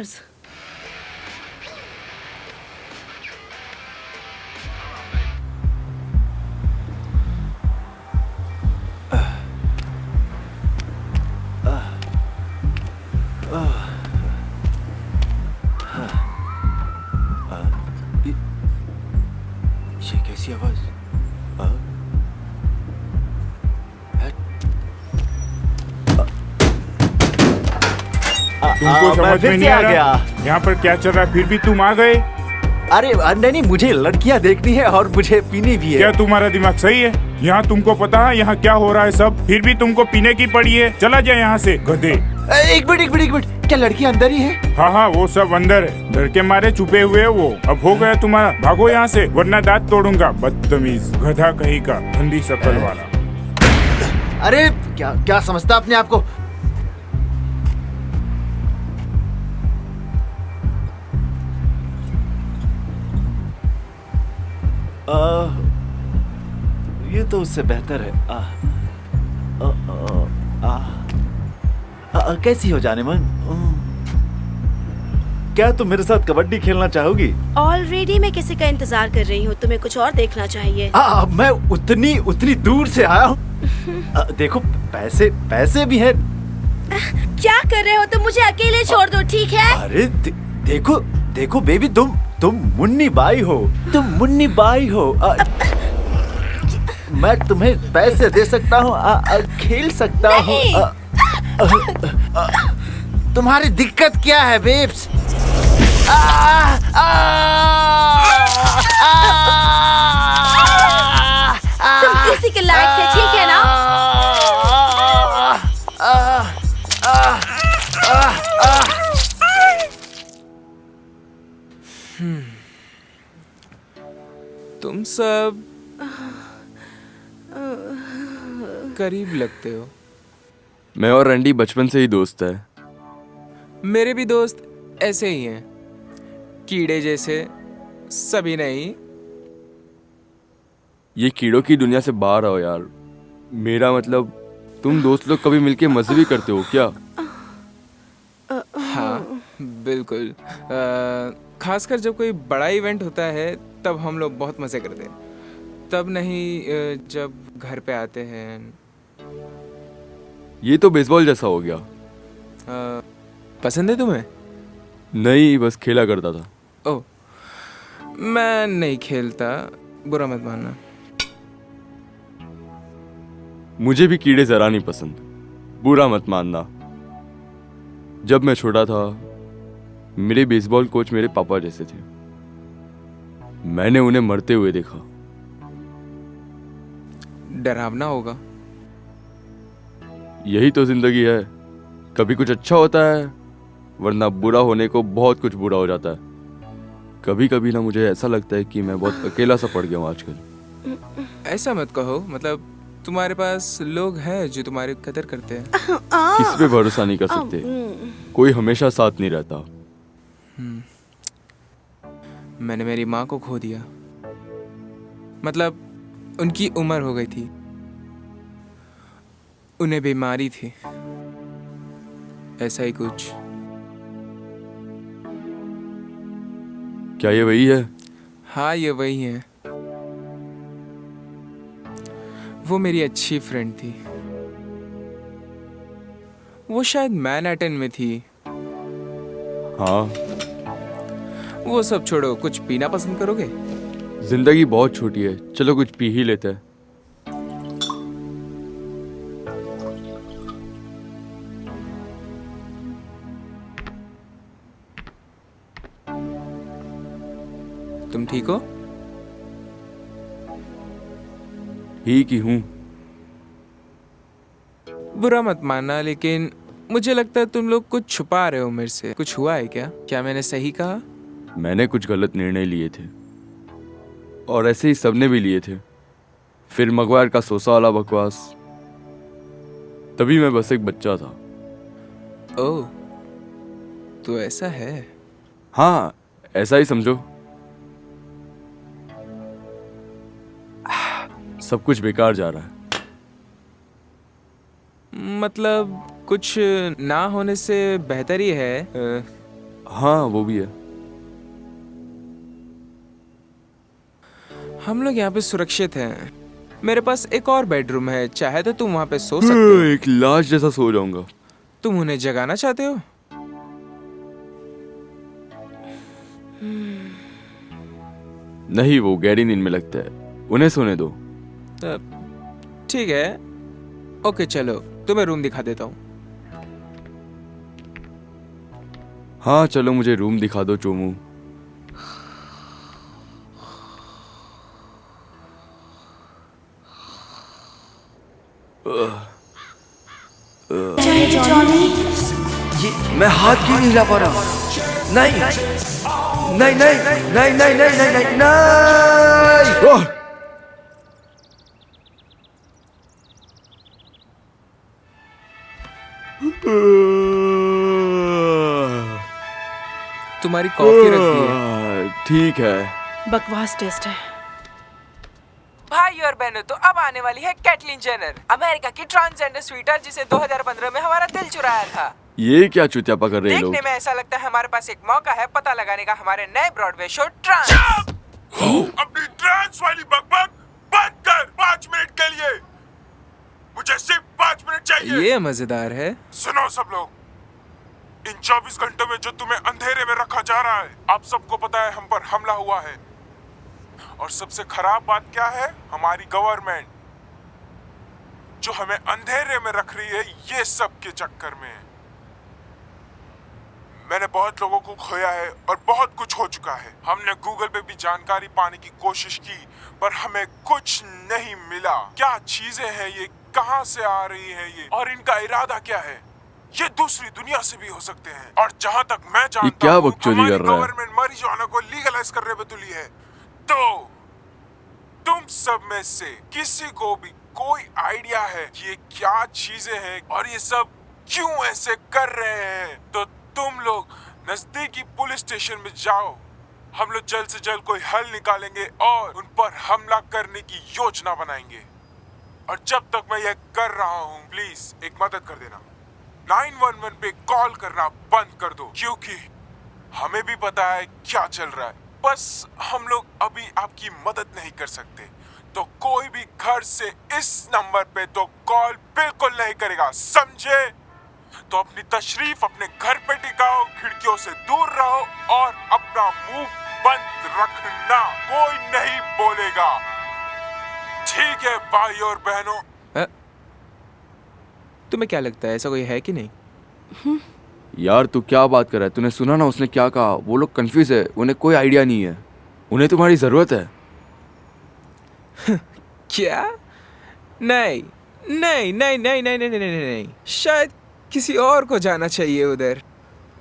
ये कैसी आवाज? तुमको समझ में नहीं आ रहा यहाँ पर क्या चल रहा है, फिर भी तुम आ गए? अरे नहीं, मुझे लड़कियाँ देखनी है और मुझे पीनी भी है। क्या तुम्हारा दिमाग सही है? यहाँ तुमको पता है यहाँ क्या हो रहा है सब, फिर भी तुमको पीने की पड़ी है। चला जाए यहाँ से गधे। एक मिनट, क्या लड़कियाँ अंदर ही है? हाँ, वो सब अंदर है, डर के मारे छुपे हुए है वो। अब हो गया तुम्हारा, भागो यहाँ से वरना दांत तोड़ूंगा। बदतमीज गधा कहीं का, ठंडी शक्ल वाला। अरे क्या समझता अपने आप को? ये तो उससे बेहतर है। कैसी हो जाने मन? क्या तुम मेरे साथ कबड्डी खेलना चाहोगी? ऑलरेडी मैं किसी का इंतजार कर रही हूँ, तुम्हें कुछ और देखना चाहिए। मैं उतनी दूर से आया हूँ। देखो पैसे भी हैं। क्या कर रहे हो तुम? मुझे अकेले छोड़ दो, ठीक है? अरे देखो बेबी, तुम मुन्नी बाई हो। मैं तुम्हें पैसे दे सकता हूँ, खेल सकता हूँ। तुम्हारी दिक्कत क्या है बेब्स? तुम किसी के लायक थे, ठीक है ना? तुम सब करीब लगते हो। मैं और रैंडी बचपन से ही दोस्त है। मेरे भी दोस्त ऐसे ही हैं, कीड़े जैसे। सभी नहीं। ये कीड़ों की दुनिया से बाहर आओ यार। मेरा मतलब, तुम दोस्त लोग कभी मिलके मजे भी करते हो क्या? हाँ बिल्कुल। खासकर जब कोई बड़ा इवेंट होता है तब हम लोग बहुत मजे करते हैं। तब नहीं जब घर पे आते हैं। ये तो बेसबॉल जैसा हो गया। पसंद है तुम्हें? नहीं, बस खेला करता था। ओह, मैं नहीं खेलता, बुरा मत मानना। मुझे भी कीड़े जरा नहीं पसंद, बुरा मत मानना। जब मैं छोटा था, मेरे बेसबॉल कोच मेरे पापा जैसे थे। मैंने उन्हें मरते हुए देखा। डरावना होगा। यही तो जिंदगी है, कभी कुछ अच्छा होता है वरना बुरा होने को बहुत कुछ बुरा हो जाता है। कभी कभी ना मुझे ऐसा लगता है कि मैं बहुत अकेला सा पड़ गया हूँ आजकल। ऐसा मत कहो, मतलब तुम्हारे पास लोग हैं जो तुम्हारी कदर करते हैं। किस पे भरोसा नहीं कर सकते, कोई हमेशा साथ नहीं रहता। मैंने मेरी माँ को खो दिया, मतलब उनकी उम्र हो गई थी, उन्हें बीमारी थी, ऐसा ही कुछ। क्या ये वही है? हाँ, ये वही है। वो मेरी अच्छी फ्रेंड थी। वो शायद मैनहट्टन में थी। हाँ। वो सब छोड़ो, कुछ पीना पसंद करोगे? जिंदगी बहुत छोटी है, चलो कुछ पी ही लेते हैं। तुम ठीक हो? ठीक ही हूँ। बुरा मत मानना, लेकिन मुझे लगता है तुम लोग कुछ छुपा रहे हो मेरे से। कुछ हुआ है क्या? क्या मैंने सही कहा? मैंने कुछ गलत निर्णय लिए थे और ऐसे ही सबने भी लिए थे। फिर मगवायर का सोसा वाला बकवास, तभी मैं बस एक बच्चा था। ओह, तो ऐसा है। हाँ, ऐसा ही समझो। सब कुछ बेकार जा रहा है। मतलब कुछ ना होने से बेहतर ही है। हाँ, वो भी है। हम लोग यहाँ पे सुरक्षित हैं। मेरे पास एक और बेडरूम है, चाहे तो तुम वहाँ पे सो सकते हो। एक लाश जैसा सो जाऊंगा। तुम उन्हें जगाना चाहते हो? नहीं, वो गहरी नींद में लगता है, उन्हें सोने दो। ठीक है, ओके, चलो तुम्हें रूम दिखा देता हूँ। हाँ चलो, मुझे रूम दिखा दो चोमू। ये मैं हाथ क्यों नहीं हिला पा रहा? नहीं नहीं नहीं नहीं नहीं नहीं नहीं नहीं नहीं। तुम्हारी कॉफी रख दी है। ठीक है। बकवास टेस्ट है। भाई और बहनों, तो अब आने वाली है कैटलिन जेनर, अमेरिका की ट्रांसजेंडर स्वीटर, जिसे 2015 में हमारा दिल चुराया था। ये क्या चुतियापा कर रहे हैं लोग? देखने में ऐसा लगता है हमारे पास एक मौका है पता लगाने का हमारे नए ब्रॉडवे शो ट्रांस। अपनी ट्रांस वाली बकबक बंद कर 5 मिनट के लिए। मुझे सिर्फ 5 मिनट चाहिए। ये मजेदार है। सुनो सब लोग, इन 24 घंटों में जो तुम्हें अंधेरे में रखा जा रहा है, आप सबको पता है हम पर हमला हुआ है। और सबसे खराब बात क्या है? हमारी गवर्नमेंट जो हमें अंधेरे में रख रही है, ये सब के चक्कर में। मैंने बहुत लोगों को खोया है और बहुत कुछ हो चुका है। हमने गूगल पे भी जानकारी पाने की कोशिश की, पर हमें कुछ नहीं मिला। क्या चीजें हैं ये, कहां से आ रही है ये, और इनका इरादा क्या है? ये दूसरी दुनिया से भी हो सकते हैं। और जहां तक मैं जानता हूं, हमारी गवर्नमेंट marijuana को लीगलाइज करने पे तुली है। तो तुम सब में से किसी को भी कोई आइडिया है कि ये क्या चीजें हैं और ये सब क्यों ऐसे कर रहे हैं? तो तुम लोग नजदीकी पुलिस स्टेशन में जाओ। हम लोग जल्द से जल्द कोई हल निकालेंगे और उन पर हमला करने की योजना बनाएंगे। और जब तक मैं ये कर रहा हूँ, प्लीज एक मदद कर देना। 911 पे कॉल करना बंद कर दो, क्योंकि हमें भी पता है क्या चल रहा है। बस हम लोग अभी आपकी मदद नहीं कर सकते। तो कोई भी घर से इस नंबर पे तो कॉल बिल्कुल नहीं करेगा, समझे? तो अपनी तशरीफ अपने घर पे टिकाओ, खिड़कियों से दूर रहो और अपना मुंह बंद रखना। कोई नहीं बोलेगा, ठीक है भाई और बहनों? तुम्हें क्या लगता है, ऐसा कोई है कि नहीं? यार तू क्या बात कर रहा है? तूने सुना ना उसने क्या कहा? वो लोग कंफ्यूज है, उन्हें कोई आइडिया नहीं है। उन्हें तुम्हारी जरूरत है। क्या? नहीं नहीं नहीं नहीं नहीं नहीं नहीं नहीं, शायद किसी और को जाना चाहिए उधर।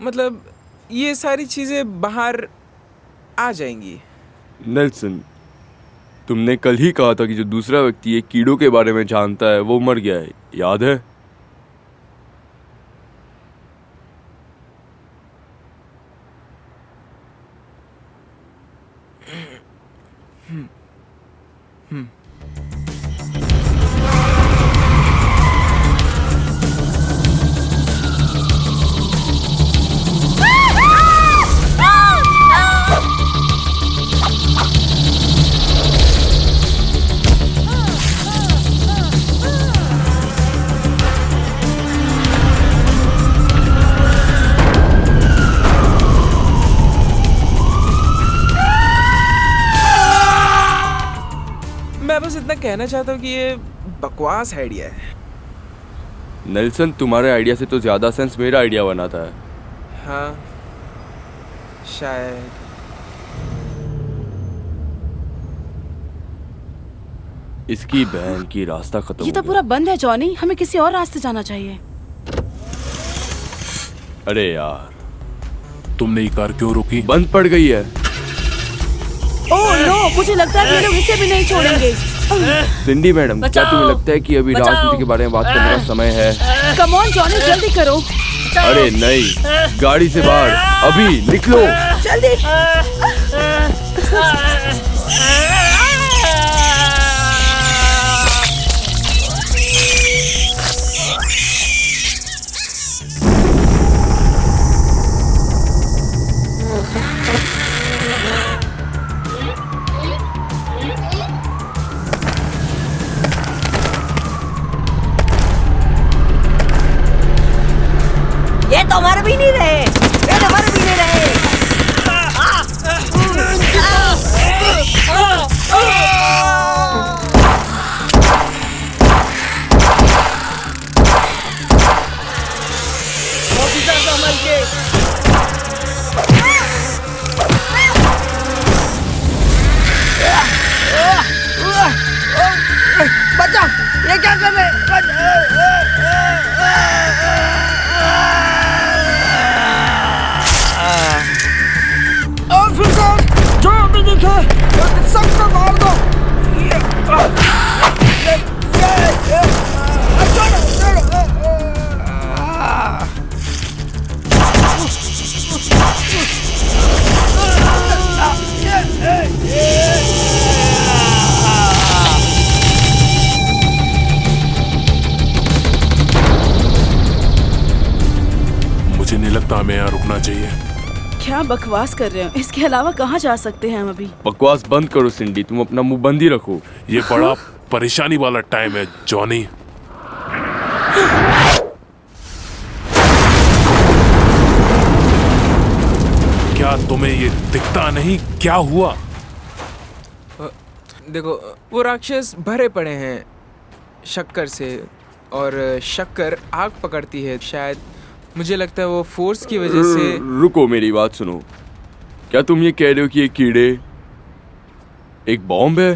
मतलब ये सारी चीजें बाहर आ जाएंगी। नेल्सन, तुमने कल ही कहा था कि जो दूसरा व्यक्ति एक कीड़ों के बारे में जानता है वो मर गया है, याद है? मैं बस इतना कहना चाहता हूँ कि ये बकवास आइडिया है। नेल्सन, तुम्हारे आइडिया से तो ज्यादा सेंस मेरा आइडिया बनाता है। हाँ, शायद। इसकी बहन की रास्ता खत्म ये तो पूरा बंद है जॉनी, हमें किसी और रास्ते जाना चाहिए। अरे यार, तुमने ये कार क्यों रोकी? बंद पड़ गई है। ओह नो, मुझे लगता है ये लोग इसे भी नहीं छोड़ेंगे। सिंडी मैडम, क्या तुम्हें लगता है कि अभी राजनीति के बारे में बात करने का समय है? कम ऑन जॉनी, जल्दी करो। अरे नहीं, गाड़ी से बाहर अभी निकलो। जल्दी। ये तो मर भी नहीं रहे, ये तो मर भी नहीं रहे। ऑफिसर संभल के। बचाओ, ये क्या कर रहे हैं? जो भी दिखे सबको मार दो। मुझे नहीं लगता हमें यहाँ रुकना चाहिए। क्या बकवास कर रहे हो? इसके अलावा कहाँ जा सकते हैं हम अभी? बकवास बंद करो सिंडी, तुम अपना मुंह बंद ही रखो। ये बड़ा परेशानी वाला टाइम है जॉनी। क्या तुम्हें ये दिखता नहीं? क्या हुआ? देखो, वो राक्षस भरे पड़े हैं शक्कर से, और शक्कर आग पकड़ती है। शायद मुझे लगता है वो फोर्स की वजह से। रुको, मेरी बात सुनो। क्या तुम ये कह रहे हो कि ये कीड़े एक बॉम्ब है?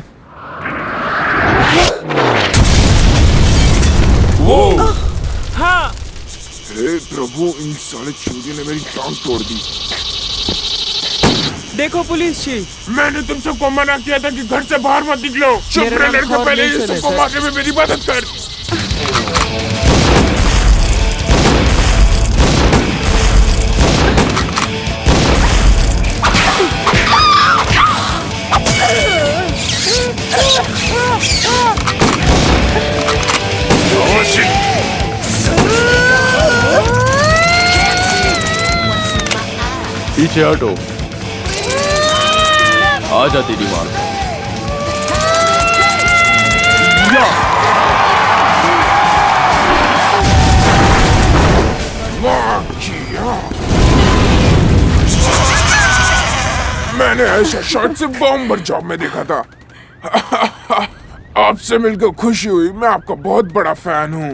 वो हाँ। हे प्रभु, इन साले चूजे ने मेरी टांग तोड़ दी। देखो पुलिस चीफ, मैंने तुम सबको मना किया था कि घर से बाहर मत निकलो। चुप रहने से पहले ये सबको मारने में मेरी मदद कर। पीछे हटो, आ जा तेरी माँ। मैंने ऐसा शॉट से बॉम्बर जॉब में देखा था। आपसे मिलकर खुशी हुई, मैं आपका बहुत बड़ा फैन हूँ।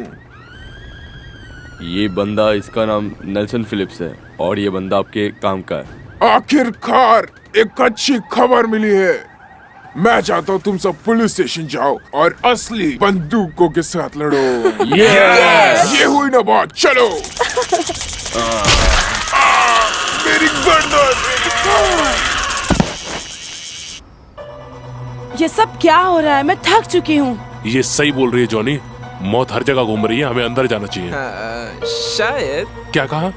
ये बंदा, इसका नाम नेल्सन फिलिप्स है, और ये बंदा आपके काम का है। आखिरकार एक अच्छी खबर मिली है। मैं चाहता हूँ तुम सब पुलिस स्टेशन जाओ और असली बंदूकों के साथ लड़ो। ये हुई ना बात, चलो। मेरी गर्दन। ये सब क्या हो रहा है? मैं थक चुकी हूँ। ये सही बोल रही है जॉनी, मौत हर जगह घूम रही है, हमें अंदर जाना चाहिए। शायद। क्या कहा?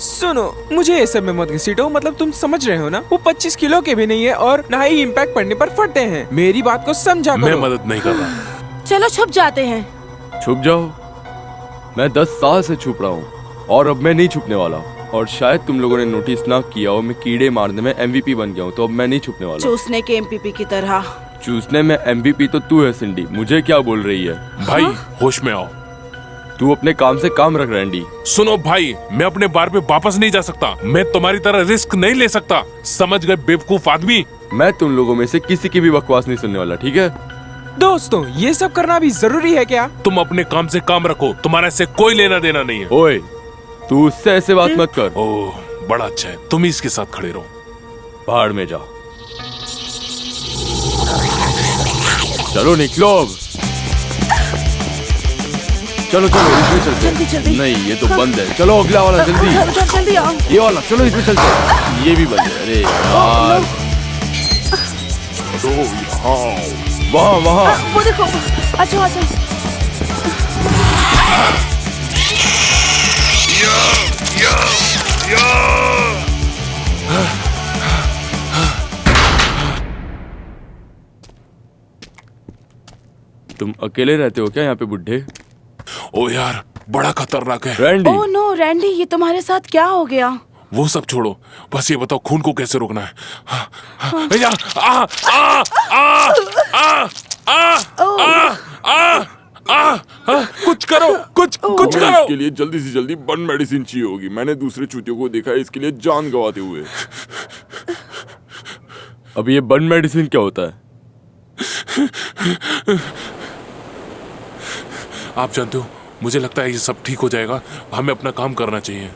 सुनो, मुझे ये सब में मत घसीटो। मतलब तुम समझ रहे हो ना, वो 25 किलो के भी नहीं है और ना ही इम्पैक्ट पड़ने पर फटते हैं। मेरी बात को समझा करो। मैं मदद नहीं कर रहा। चलो छुप जाते हैं। छुप जाओ? मैं 10 साल से छुप रहा हूँ और अब मैं नहीं छुपने वाला। और शायद तुम लोगों ने नोटिस ना किया हो, मैं कीड़े मारने में MVP बन गया हूँ, तो अब मैं नहीं छुपने वाला। चूसने के MVP की तरह। चूसने में MVP तो तू है सिंडी, मुझे क्या बोल रही है? भाई होश में आओ। तू अपने काम से काम रख रैंडी। सुनो भाई, मैं अपने बार पे वापस नहीं जा सकता। मैं तुम्हारी तरह रिस्क नहीं ले सकता, समझ गए बेवकूफ आदमी? मैं तुम लोगों में से किसी की भी बकवास नहीं सुनने वाला, ठीक है? दोस्तों, ये सब करना भी जरूरी है क्या? तुम अपने काम से काम रखो, तुम्हारा इससे कोई लेना देना नहीं है। ओए, तू उससे ऐसे बात मत कर। ओह, बड़ा अच्छा है, तुम ही इसके साथ खड़े रहो। भाड़ में जा। चलो निकलो अब। चलो चलो, इसमें चलते। जल्दी जल्दी। नहीं, ये तो बंद है। चलो अगला वाला जल्दी। जल्दी आओ। ये वाला, चलो इसमें चलते। ये भी बंद है। अरे यार। तो यहाँ वहाँ वहाँ वो देखो। अच्छा अच्छा। तुम अकेले रहते हो क्या यहाँ पे बुड्ढे? ओ यार, बड़ा खतरनाक है। रैंडी। ओह नो रैंडी, ये तुम्हारे साथ क्या हो गया? वो सब छोड़ो, बस ये बताओ खून को कैसे रोकना है। या, आ, आ, आ, आ, आ, आ, आ, कुछ करो, कुछ करो। इसके लिए जल्दी से जल्दी बर्न मेडिसिन चाहिए होगी। मैंने दूसरे चूतियों को देखा है इसके लिए जान गंवाते हुए। अब ये बर्न मेडिसिन क्या होता है? आप जानते हो, मुझे लगता है ये सब ठीक हो जाएगा। हमें अपना काम करना चाहिए।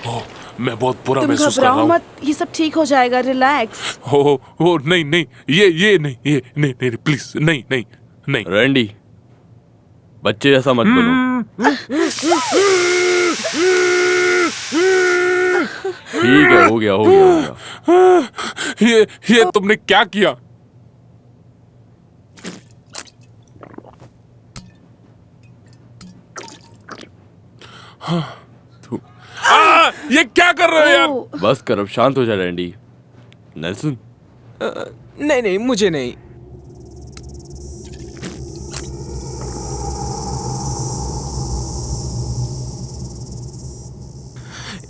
ओह, मैं बहुत बुरा महसूस कर रहा हूँ। मत, ये सब ठीक हो जाएगा, रिलैक्स। हो नहीं नहीं, ये नहीं, प्लीज नहीं नहीं नहीं। रैंडी, बच्चे जैसा मत बनो। ठीक है, हो गया। ये तुमने क्या किया? ये क्या कर रहे हो यार? बस कर, अब शांत हो जा रैंडी। नेल्सन। नहीं नहीं, मुझे नहीं।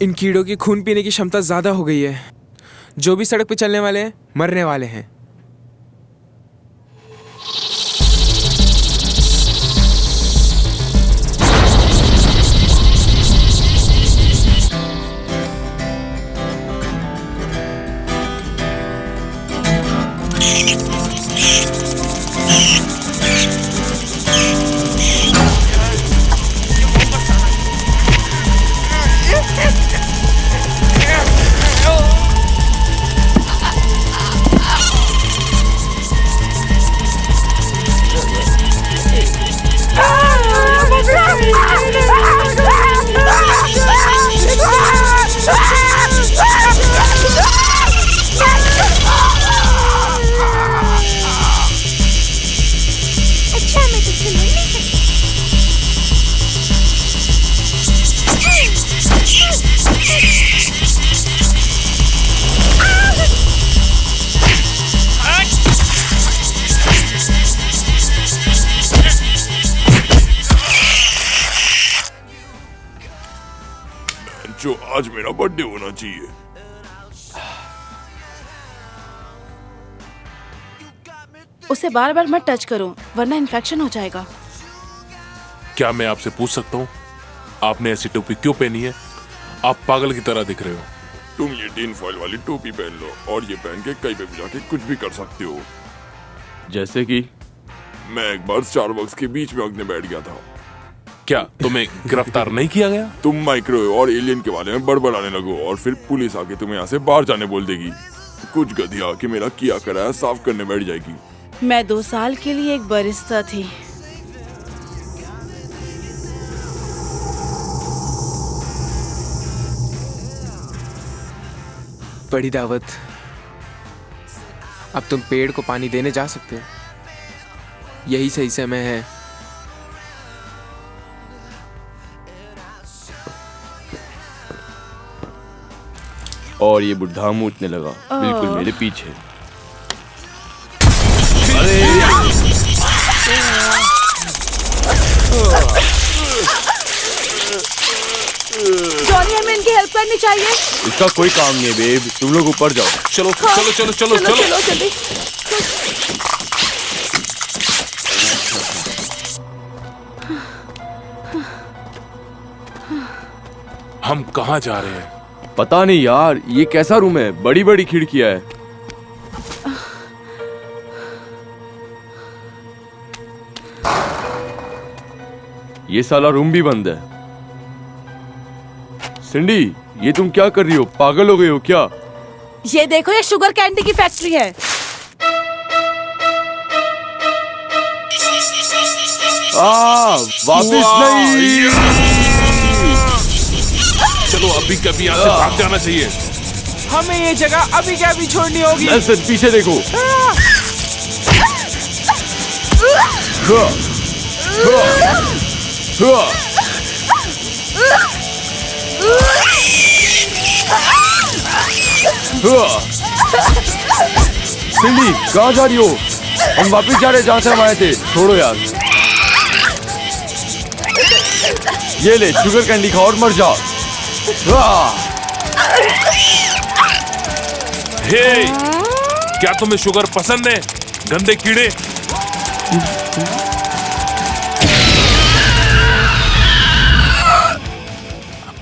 इन कीड़ों की खून पीने की क्षमता ज्यादा हो गई है। जो भी सड़क पे चलने वाले हैं मरने वाले हैं। जो आज मेरा बर्थडे होना चाहिए। उसे बार बार मत टच करो, वरना इन्फेक्शन हो जाएगा। क्या मैं आपसे पूछ सकता हूँ, आपने ऐसी टोपी क्यों पहनी है? आप पागल की तरह दिख रहे हो। तुम ये टिन फॉइल वाली टोपी पहन लो और ये पहन के कहीं पे भी जाके कुछ भी कर सकते हो। जैसे कि मैं एक बार स्टारबक्स के बीच में अगने बैठ गया था। क्या तुम्हें गिरफ्तार नहीं किया गया? तुम माइक्रोवेव और एलियन के बारे में बड़बड़ाने लगो और फिर पुलिस आके तुम्हें यहाँ से बाहर जाने बोल देगी। कुछ गधिया आके मेरा किया कराया साफ करने बैठ जाएगी। मैं 2 साल के लिए एक बरिस्ता थी। बड़ी दावत। अब तुम पेड़ को पानी देने जा सकते हो। यही सही समय है। और ये बुढ़ा मूतने लगा, बिल्कुल मेरे पीछे। जॉनी, हमें इनकी हेल्प करनी चाहिए। इसका कोई काम नहीं है बेब, तुम लोग ऊपर जाओ। चलो चलो चलो चलो चलो चलो जल्दी। हम कहाँ जा रहे हैं? पता नहीं यार, ये कैसा रूम है? बड़ी बड़ी खिड़कियां है। ये साला रूम भी बंद है। सिंडी, ये तुम क्या कर रही हो? पागल हो गई हो क्या? ये देखो, ये शुगर कैंडी की फैक्ट्री है। वापिस नहीं। चलो अभी कभी यहाँ से भाग जाना चाहिए। हमें ये जगह अभी क्या अभी छोड़नी होगी। नेल्सन पीछे देखो। सिंडी कहाँ जा रही हो? हम वापस जा रहे जहाँ से हम आए थे। छोड़ो यार। ये ले शुगर कैंडी खा और मर जा। हे, क्या तुम्हें शुगर पसंद है, गंदे कीड़े?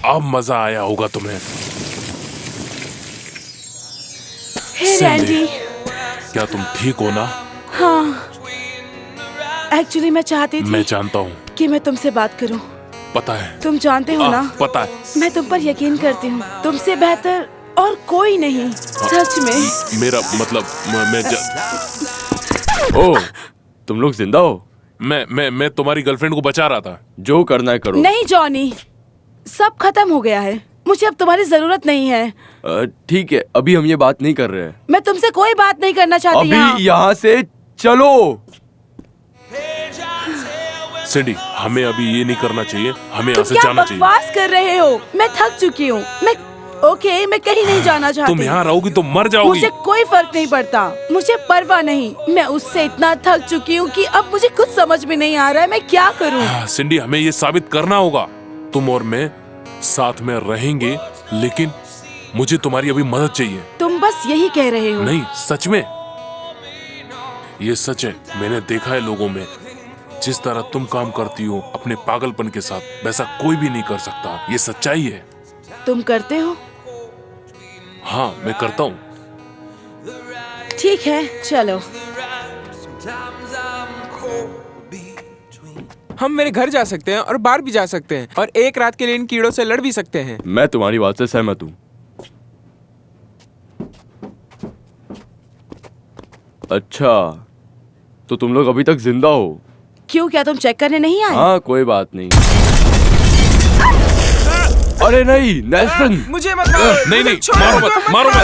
अब मजा आया होगा तुम्हें। हे रैंडी, क्या तुम ठीक हो ना? हाँ, एक्चुअली मैं चाहती थी मैं जानता हूँ। कि मैं तुमसे बात करूं। पता है। तुम जानते हो ना? पता है। मैं तुम पर यकीन करती हूँ। तुमसे बेहतर और कोई नहीं, सच में। मेरा मतलब ओह, तुम लोग जिंदा हो? मैं तुम्हारी गर्लफ्रेंड को बचा रहा था। जो करना है करो। नहीं जॉनी, सब खत्म हो गया है। मुझे अब तुम्हारी जरूरत नहीं है। ठीक है, अभी हम ये बात नहीं कर रहे हैं। मैं तुमसे कोई बात नहीं करना चाहती। अभी यहाँ से चलो। सिंडी, हमें अभी ये नहीं करना चाहिए, हमें यहाँ से क्या जाना चाहिए। बकवास कर रहे हो? मैं थक चुकी हूँ। मैं कहीं नहीं जाना चाहती। तुम यहाँ रहोगी तो मर जाओगी। मुझे कोई फर्क नहीं पड़ता, मुझे परवाह नहीं। मैं उससे इतना थक चुकी हूँ कि अब मुझे कुछ समझ में नहीं आ रहा है मैं क्या करूँ। सिंडी, हमें ये साबित करना होगा। तुम और मैं साथ में रहेंगे, लेकिन मुझे तुम्हारी अभी मदद चाहिए। तुम बस यही कह रहे हो। नहीं, सच में ये सच है। मैंने देखा है लोगों में, जिस तरह तुम काम करती हो अपने पागलपन के साथ, वैसा कोई भी नहीं कर सकता। ये सच्चाई है। तुम करते हो? हाँ, मैं करता हूँ। ठीक है, चलो। हम मेरे घर जा सकते हैं और बाहर भी जा सकते हैं और एक रात के लिए इन कीड़ों से लड़ भी सकते हैं। मैं तुम्हारी बात से सहमत हूँ। अच्छा, तो तुम लोग अभी तक जिंदा हो? क्यों, क्या तुम चेक करने नहीं आए? हाँ, कोई बात नहीं। अरे नहीं, नेल्सन। मुझे मत मारो। नहीं, मारो मत, मारो मत।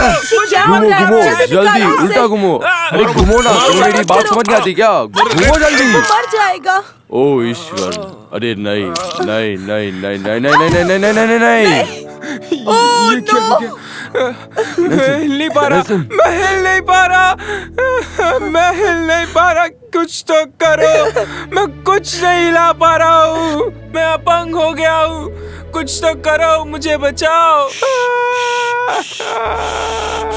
घुमो, जल्दी उल्टा घुमो। अरे घुमो ना, तुम्हें मेरी बात समझ नहीं आती क्या? घुमो जल्दी। मर जाएगा। ओ ईश्वर, अरे नहीं नहीं नहीं नहीं नहीं नहीं नहीं नहीं नहीं नहीं नहीं। ये क्या हो गया? मैं हिल नहीं पा रहा, मैं हिल नहीं पा रहा, मैं हिल नहीं पा रहा। कुछ तो करो, मैं कुछ नहीं हिला पा रहा हूँ। मैं अपंग हो गया हूँ। कुछ तो करो, मुझे बचाओ।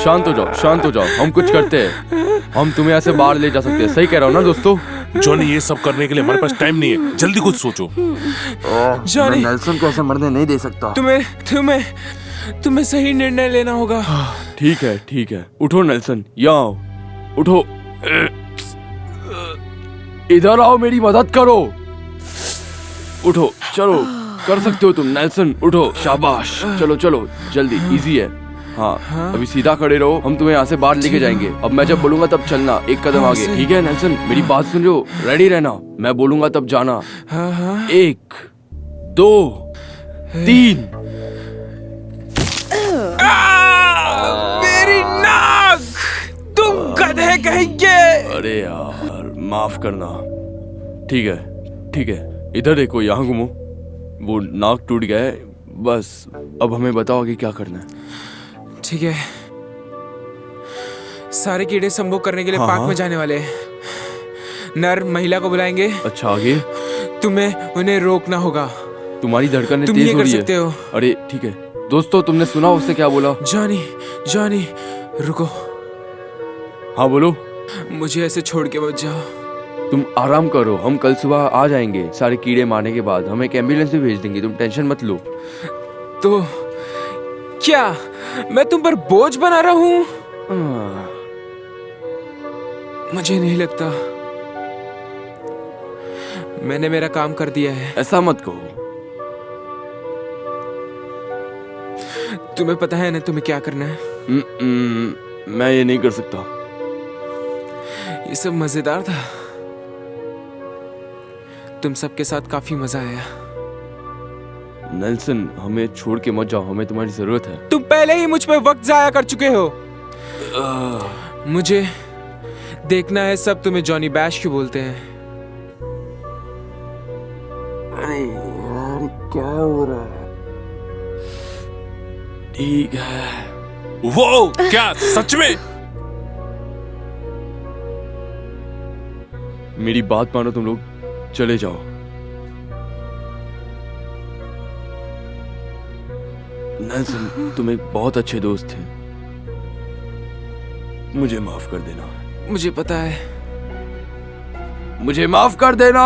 शांत हो जाओ, शांत हो जाओ। हम कुछ करते हैं। हम तुम्हें ऐसे बाहर ले जा सकते हैं। सही कह रहा हूँ ना दोस्तों? जॉनी, ये सब करने के लिए हमारे पास टाइम नहीं है। जल्दी कुछ सोचो। मैं नेल्सन को ऐसे मरने नहीं दे सकता। तुम्हें सही निर्णय लेना होगा। ठीक है, ठीक है। उठो नेल्सन, यहाँ आओ। उठो, इधर आओ, मेरी मदद करो। उठो, चलो, कर सकते हो तुम नेल्सन। उठो, शाबाश। चलो चलो, जल्दी, इजी है। हाँ, अभी सीधा खड़े रहो। हम तुम्हें यहाँ से बाहर लेके जाएंगे। अब मैं जब बोलूंगा तब चलना, एक कदम आगे। ठीक है नेल्सन, मेरी बात सुन रहे हो? रेडी रहना, मैं बोलूंगा तब जाना। 1 2 3। मेरी नाक! तुम गधे कहेंगे। अरे यार, माफ करना। ठीक है, ठीक है। इधर देखो, यहाँ घूमो। वो नाक टूट गया है। बस अब हमें बताओ कि क्या करना है। ठीक है, सारे कीड़े संभोग करने के लिए पार्क में जाने वाले हैं। नर महिला को बुलाएंगे। अच्छा, आगे? तुम्हें उन्हें रोकना होगा। तुम्हारी धड़कनें तुम तेज ये हो कर रही है। सकते हो। अरे ठीक है दोस्तों, तुमने सुना उससे क्या बोला? जॉनी, रुको। हाँ बोलो। मुझे ऐसे छोड़ के मत जाओ। तुम आराम करो, हम कल सुबह आ जाएंगे। सारे कीड़े मारने के बाद हम एक एम्बुलेंस भी भेज देंगे। तुम टेंशन मत लो। तो क्या मैं तुम पर बोझ बना रहा हूँ? मुझे नहीं लगता। मैंने मेरा काम कर दिया है। ऐसा मत कहो। तुम्हें पता है ना तुम्हें क्या करना है? मैं ये नहीं कर सकता। ये सब मजेदार था। तुम सबके साथ काफी मजा आया। नेल्सन, हमें छोड़ के मत जाओ, हमें तुम्हारी जरूरत है। तुम पहले ही मुझ पे वक्त जाया कर चुके हो। मुझे देखना है सब तुम्हें जॉनी बैश क्यों बोलते हैं। अरे यार क्या हो रहा है? ठीक है। वो क्या सच में? मेरी बात मानो, तुम लोग चले जाओ। नेल्सन, तुम एक बहुत अच्छे दोस्त थे, मुझे माफ कर देना। मुझे पता है। मुझे माफ कर देना।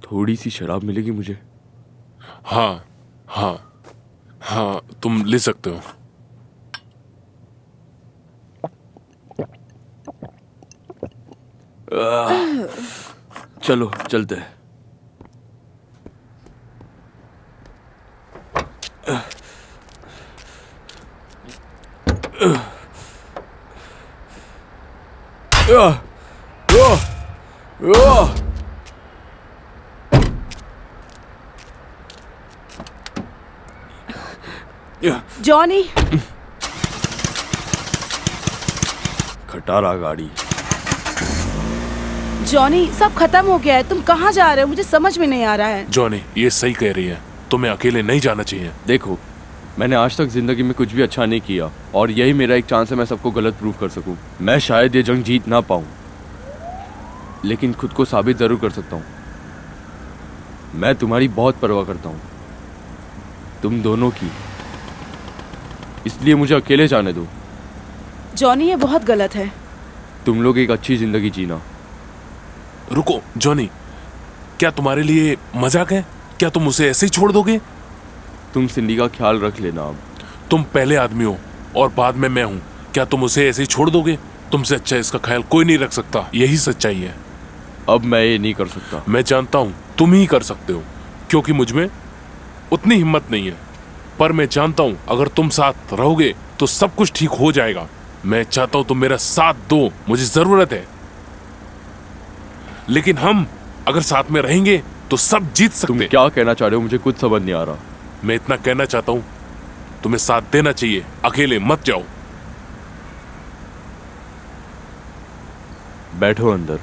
थोड़ी सी शराब मिलेगी मुझे? हाँ हाँ हाँ, तुम ले सकते हो। चलो चलते हैं। जॉनी, खटारा गाड़ी। जॉनी, सब खत्म हो गया है। तुम कहाँ जा रहे हो? मुझे समझ में नहीं आ रहा है। जॉनी, ये सही कह रही है, तुम्हें अकेले नहीं जाना चाहिए। देखो, मैंने आज तक जिंदगी में कुछ भी अच्छा नहीं किया और यही मेरा एक चांस है मैं सबको गलत प्रूव कर सकूं। मैं शायद ये जंग जीत ना पाऊं, लेकिन खुद को साबित जरूर कर सकता हूं। मैं तुम्हारी बहुत परवाह करता हूं, तुम दोनों की, इसलिए मुझे अकेले जाने दो। जॉनी, ये बहुत गलत है। तुम लोग एक अच्छी जिंदगी जीना। रुको जॉनी, क्या तुम्हारे लिए मजाक है? क्या तुम उसे ऐसे ही छोड़ दोगे? तुम सिंडी का ख्याल रख लेना। अब तुम पहले आदमी हो और बाद में मैं हूं। क्या तुम उसे ऐसे ही छोड़ दोगे? तुमसे अच्छा इसका ख्याल कोई नहीं रख सकता, यही सच्चाई है। अब मैं ये नहीं कर सकता। मैं जानता हूं तुम ही कर सकते हो, क्योंकि मुझ में उतनी हिम्मत नहीं है, पर मैं जानता हूं अगर तुम साथ रहोगे तो सब कुछ ठीक हो जाएगा। मैं चाहता हूं तुम मेरा साथ दो, मुझे जरूरत है। लेकिन हम अगर साथ में रहेंगे तो सब जीत सकते। तुम क्या कहना चाह रहे हो? मुझे कुछ समझ नहीं आ रहा। मैं इतना कहना चाहता हूं, तुम्हें साथ देना चाहिए, अकेले मत जाओ। बैठो अंदर।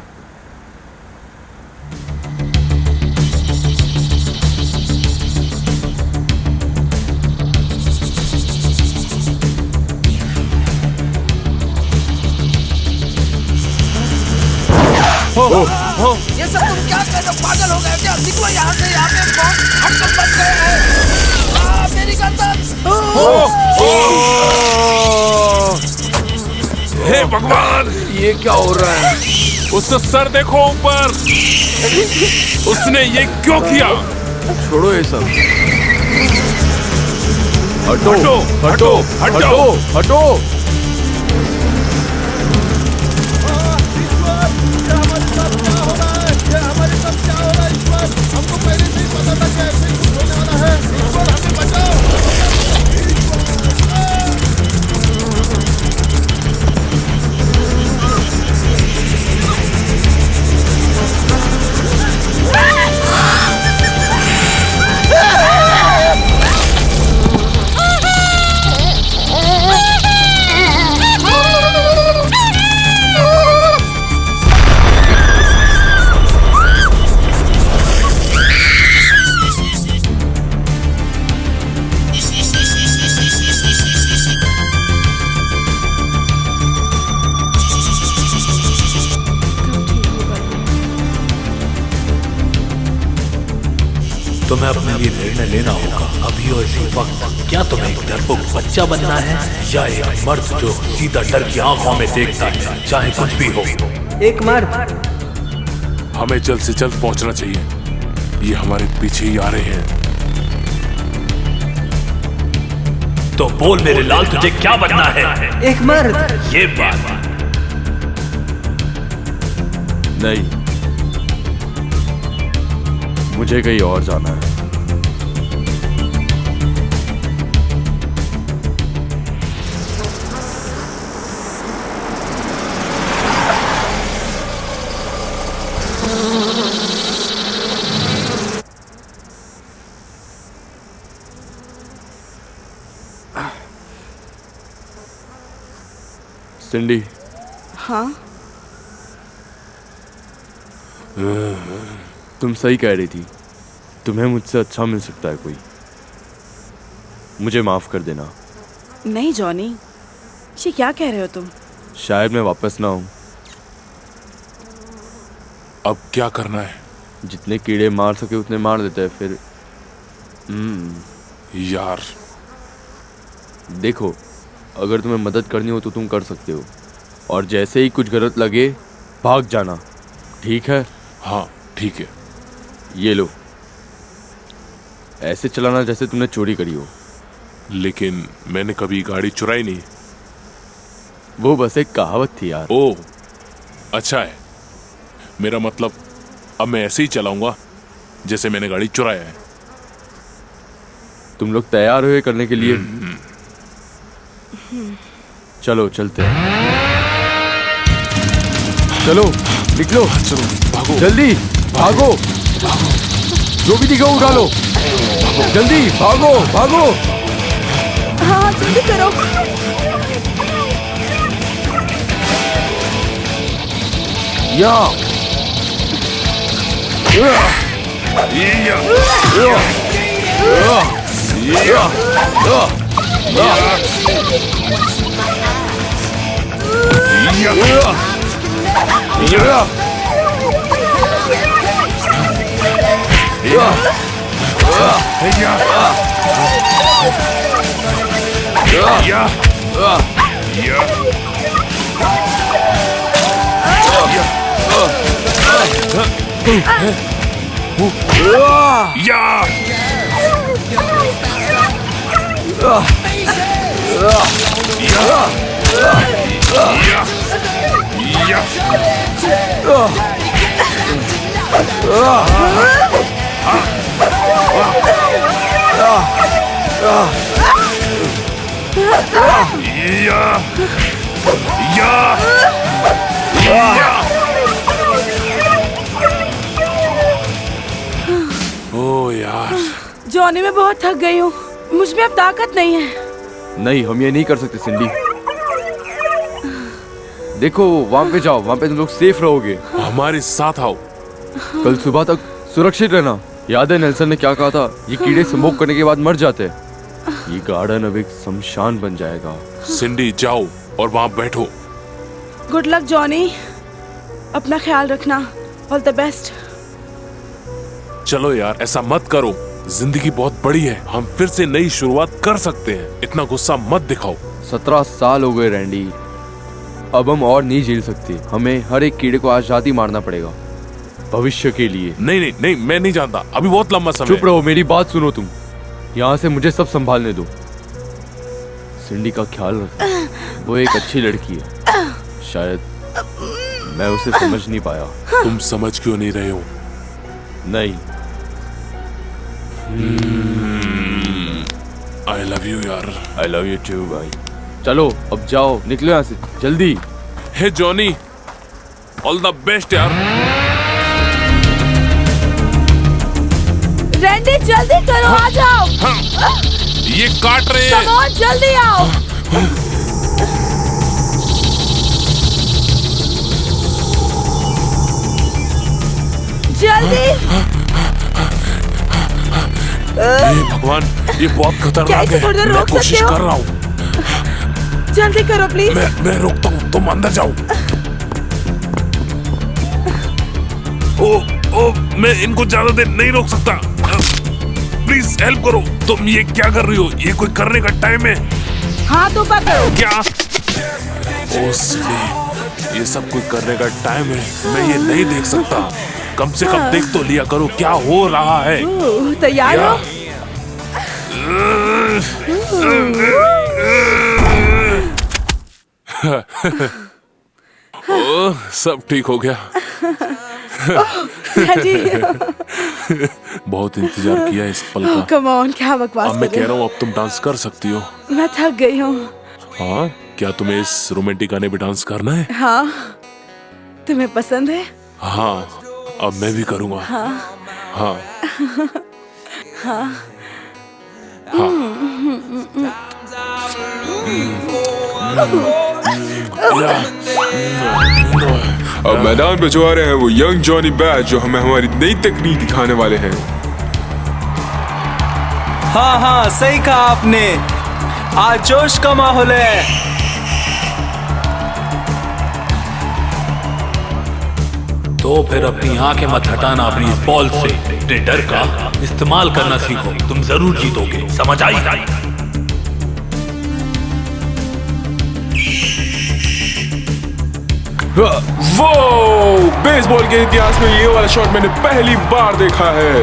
ये सब तुम क्या कर रहे हो? पागल हो गए क्या? निकलो यहाँ से, यहाँ पे बहुत हड़कंप बच गए हैं। मेरी गर्दन। हे भगवान, ये क्या हो रहा है? उसका सर देखो ऊपर। उसने ये क्यों किया? छोड़ो ये सब। हटो हटो हटो हटो। हमको पहले से ही पता था कि ऐसे ही कुछ होने वाला है। ईश्वर हमें बचाओ। तुम्हें अपने लिए निर्णय लेना होगा अभी और इसी वक्त। क्या तुम्हें एक डरपोक बच्चा बनना है या एक मर्द जो सीधा डर की आंखों में देखता है, चाहे कुछ भी हो? एक मर्द। हमें जल्द से जल्द पहुंचना चाहिए, ये हमारे पीछे ही आ रहे हैं। तो बोल मेरे लाल, तुझे क्या बनना है? एक मर्द। ये बात नहीं, मुझे कहीं और जाना है। सिंडी, हाँ तुम सही कह रही थी। तुम्हें मुझसे अच्छा मिल सकता है कोई। मुझे माफ कर देना। नहीं जॉनी, ये क्या कह रहे हो तुम? शायद मैं वापस ना आऊं। अब क्या करना है? जितने कीड़े मार सके उतने मार देते हैं फिर। यार देखो, अगर तुम्हें मदद करनी हो तो तुम कर सकते हो, और जैसे ही कुछ गलत लगे भाग जाना, ठीक है? हाँ ठीक है। ये लो, ऐसे चलाना जैसे तुमने चोरी करी हो। लेकिन मैंने कभी गाड़ी चुराई नहीं। वो बस एक कहावत थी यार। ओह अच्छा है, मेरा मतलब अब मैं ऐसे ही चलाऊंगा जैसे मैंने गाड़ी चुराया है। तुम लोग तैयार हुए करने के लिए? चलो चलते हैं। चलो निकलो, चलो भागो, जल्दी भागो, जो भी दिखा उठा लो, जल्दी भागो भागो। हाँ जल्दी करो। या ओह यार, जॉनी मैं बहुत थक गई हूँ, मुझ में अब ताकत नहीं है। नहीं, हम ये नहीं कर सकते सिंडी। देखो वहां पे जाओ, वहां पे तुम लोग सेफ रहोगे। हमारे साथ आओ। कल सुबह तक सुरक्षित रहना। याद है नेल्सन ने क्या कहा था? ये कीड़े स्मोक करने के बाद मर जाते हैं। ये गार्डन अब एक शमशान बन जाएगा। सिंडी जाओ और वहां बैठो। गुड लक जॉनी, अपना ख्याल रखना। All the best. चलो यार, ऐसा मत करो, जिंदगी बहुत बड़ी है, हम फिर से नई शुरुआत कर सकते हैं। इतना गुस्सा मत दिखाओ। 17 साल हो गए रैंडी, अब हम और नहीं झेल सकते। हमें हर एक कीड़े को आजादी मारना पड़ेगा, भविष्य के लिए। नहीं नहीं नहीं, मैं नहीं जानता, अभी बहुत लंबा समय। चुप रहो, मेरी बात सुनो तुम। यहाँ से मुझे सब संभालने दो। सिंडी का ख्याल रखो, वो एक अच्छी लड़की है। शायद मैं उसे समझ नहीं पाया। तुम समझ क्यों नहीं रहे हो? नहीं। आई लव यू यार। आई लव यू टू भाई। चलो अब जाओ, निकलो यहाँ से जल्दी। हे जॉनी, ऑल द बेस्ट यार। रैंडी जल्दी करो, आ जाओ। ये काट रहे हैं। कम ऑन, जल्दी आओ। जल्दी। हे भगवान, ये बहुत खतरनाक है। मैं कोशिश कर रहा हूँ। जल्दी करो प्लीज। मैं रोकता हूँ, तुम अंदर जाओ। ओ, मैं इनको ज्यादा देर नहीं रोक सकता। प्लीज हेल्प करो। तुम ये क्या कर रही हो? ये कोई करने का टाइम है? हाथ ऊपर करो। क्या? ओ सिली, ये सब कोई करने का टाइम है? मैं ये नहीं देख सकता। कम से कम देख तो लिया करो क्या हो रहा है। तैयार हो? ओह, सब ठीक हो गया। बहुत इंतजार किया इस पल का। कम ऑन, क्या बकवास अब मैं कह रहा हूँ, अब तुम डांस कर सकती हो। मैं थक गई हूँ। हाँ, क्या तुम्हें इस रोमांटिक गाने पे डांस करना है? हाँ, तुम्हें पसंद है? हाँ, अब मैं भी करूँगा। हाँ हाँ हाँ अब मैदान पे जो आ रहे हैं वो यंग जॉनी बैच, जो हमें हमारी नई तकनीक दिखाने वाले हैं। हाँ हाँ, सही कहा आपने। आज जोश का माहौल है। तो फिर अपनी आंखें मत हटाना अपनी इस बॉल से। अपने डर का इस्तेमाल करना सीखो, तुम जरूर जीतोगे, समझ आई? वो बेसबॉल के इतिहास में ये वाला शॉट मैंने पहली बार देखा है।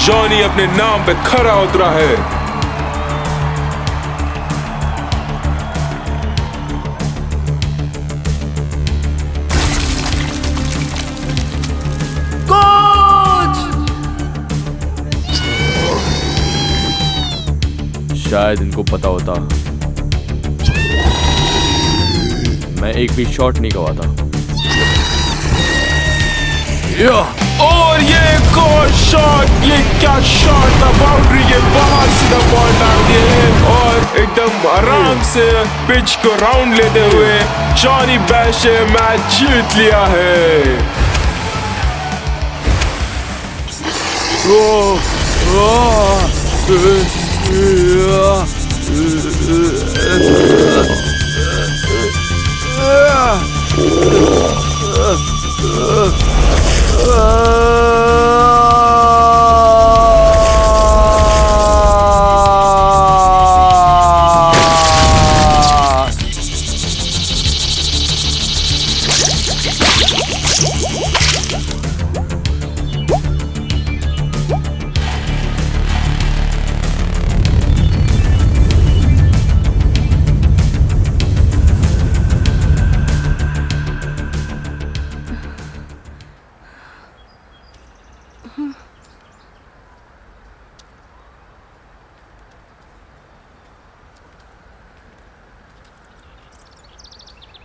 जॉनी अपने नाम पे खरा उतरा है। शायद इनको पता होता मैं एक भी शॉट नहीं गवाता। और ये एक और शॉट, ये क्या शॉट था, बाउंड्री के बाहर सीधा बॉल डाल दिए हैं और एकदम आराम से पिच को राउंड लेते हुए जॉनी बैश ने मैच जीत लिया है।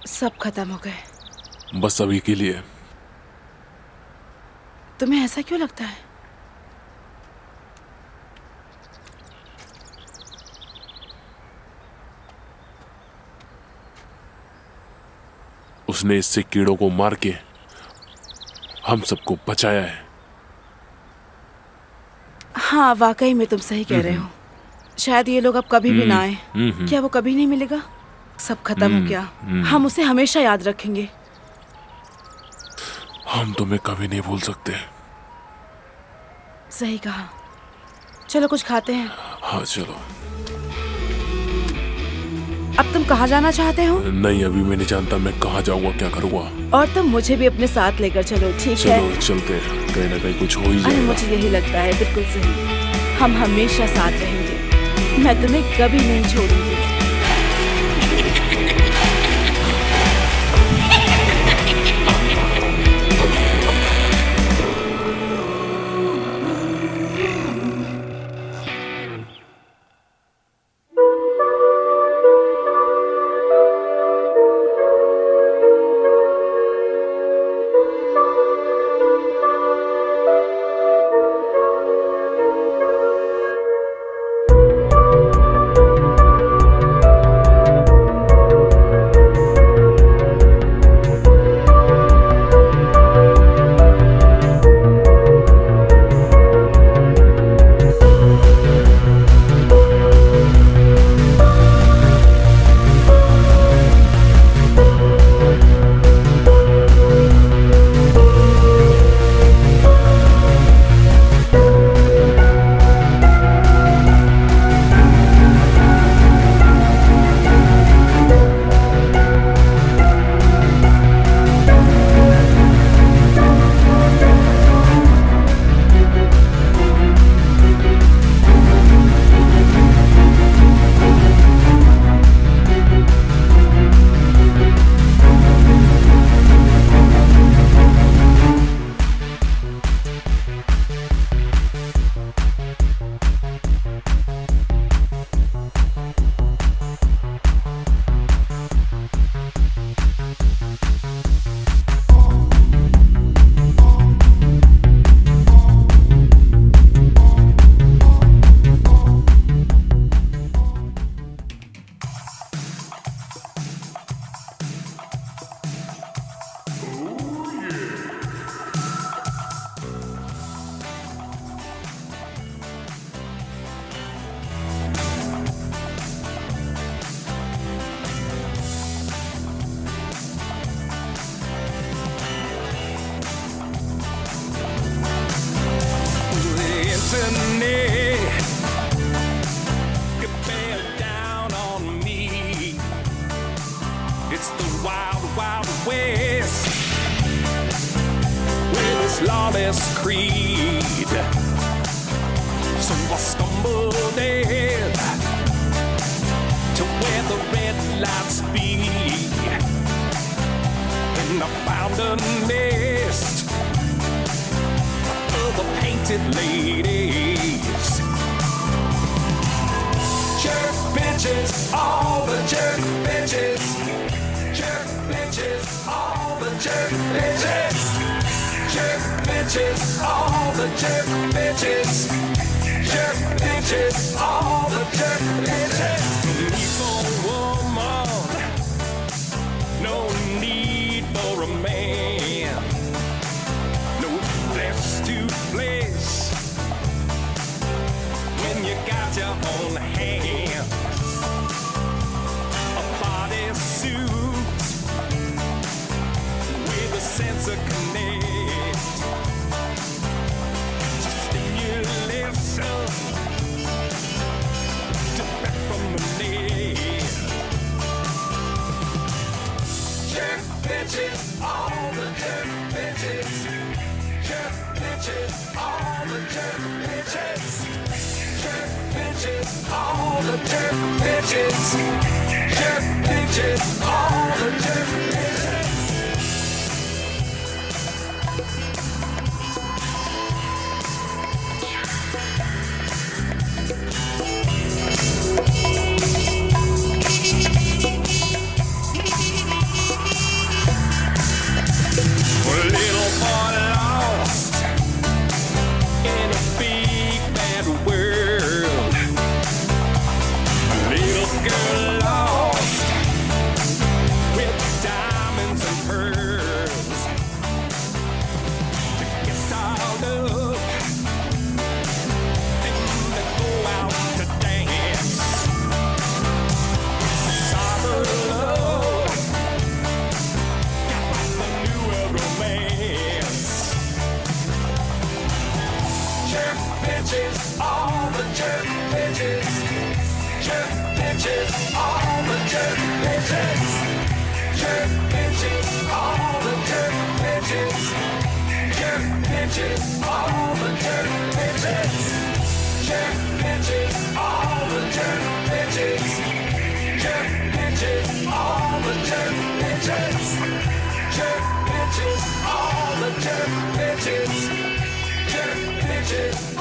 सब खत्म हो गए। बस अभी के लिए। तुम्हें ऐसा क्यों लगता है? उसने इससे कीड़ों को मार के हम सबको बचाया है। हाँ, वाकई में तुम सही कह रहे हो। शायद ये लोग अब कभी भी ना आए। क्या वो कभी नहीं मिलेगा? सब खत्म हो गया। हम उसे हमेशा याद रखेंगे। हम तुम्हें कभी नहीं भूल सकते। सही कहा। चलो कुछ खाते हैं। हाँ चलो। अब तुम कहाँ जाना चाहते हो? नहीं, अभी मैं नहीं जानता मैं कहाँ जाऊंगा, क्या करूंगा। और तुम मुझे भी अपने साथ लेकर चलो, ठीक है? चलो चलते हैं, कहीं ना कहीं कुछ हो ही अरे जाएगा। मुझे यही लगता है, बिल्कुल सही। हम हमेशा साथ रहेंगे। मैं तुम्हें कभी नहीं छोड़ूंगी। It's the wild, wild west with its lawless creed. So I stumbled in to where the red lights be, and I found a nest of the painted ladies. Jerk bitches, all the jerk bitches. Jerk bitches, all the jerk bitches. Jerk bitches, all the jerk bitches. Jerk bitches, all the jerk bitches. Evil woman, no need for a man. No flesh to flesh when you got your own hand. A body suit with a sense of connect. Stimulation direct from the neck. Jerk bitches, all the jerk bitches. Jerk bitches, all the jerk bitches. Jerk bitches, all the jerk bitches. Jerk bitches, all the jerk bitches. A little boy lost in a big bad world. A little girl lost with diamonds and pearls. To get styled up and to go out to dance. Cyber love got the newer romance. Jerk bitches, all the jerk bitches. Jerk bitches, all the jerk bitches. Jerk bitches, all the jerk bitches. Jerk bitches, all the jerk bitches. Jerk bitches, all the jerk bitches. Jerk bitches, all the jerk bitches. Jerk bitches, all the jerk bitches. Jerk bitches.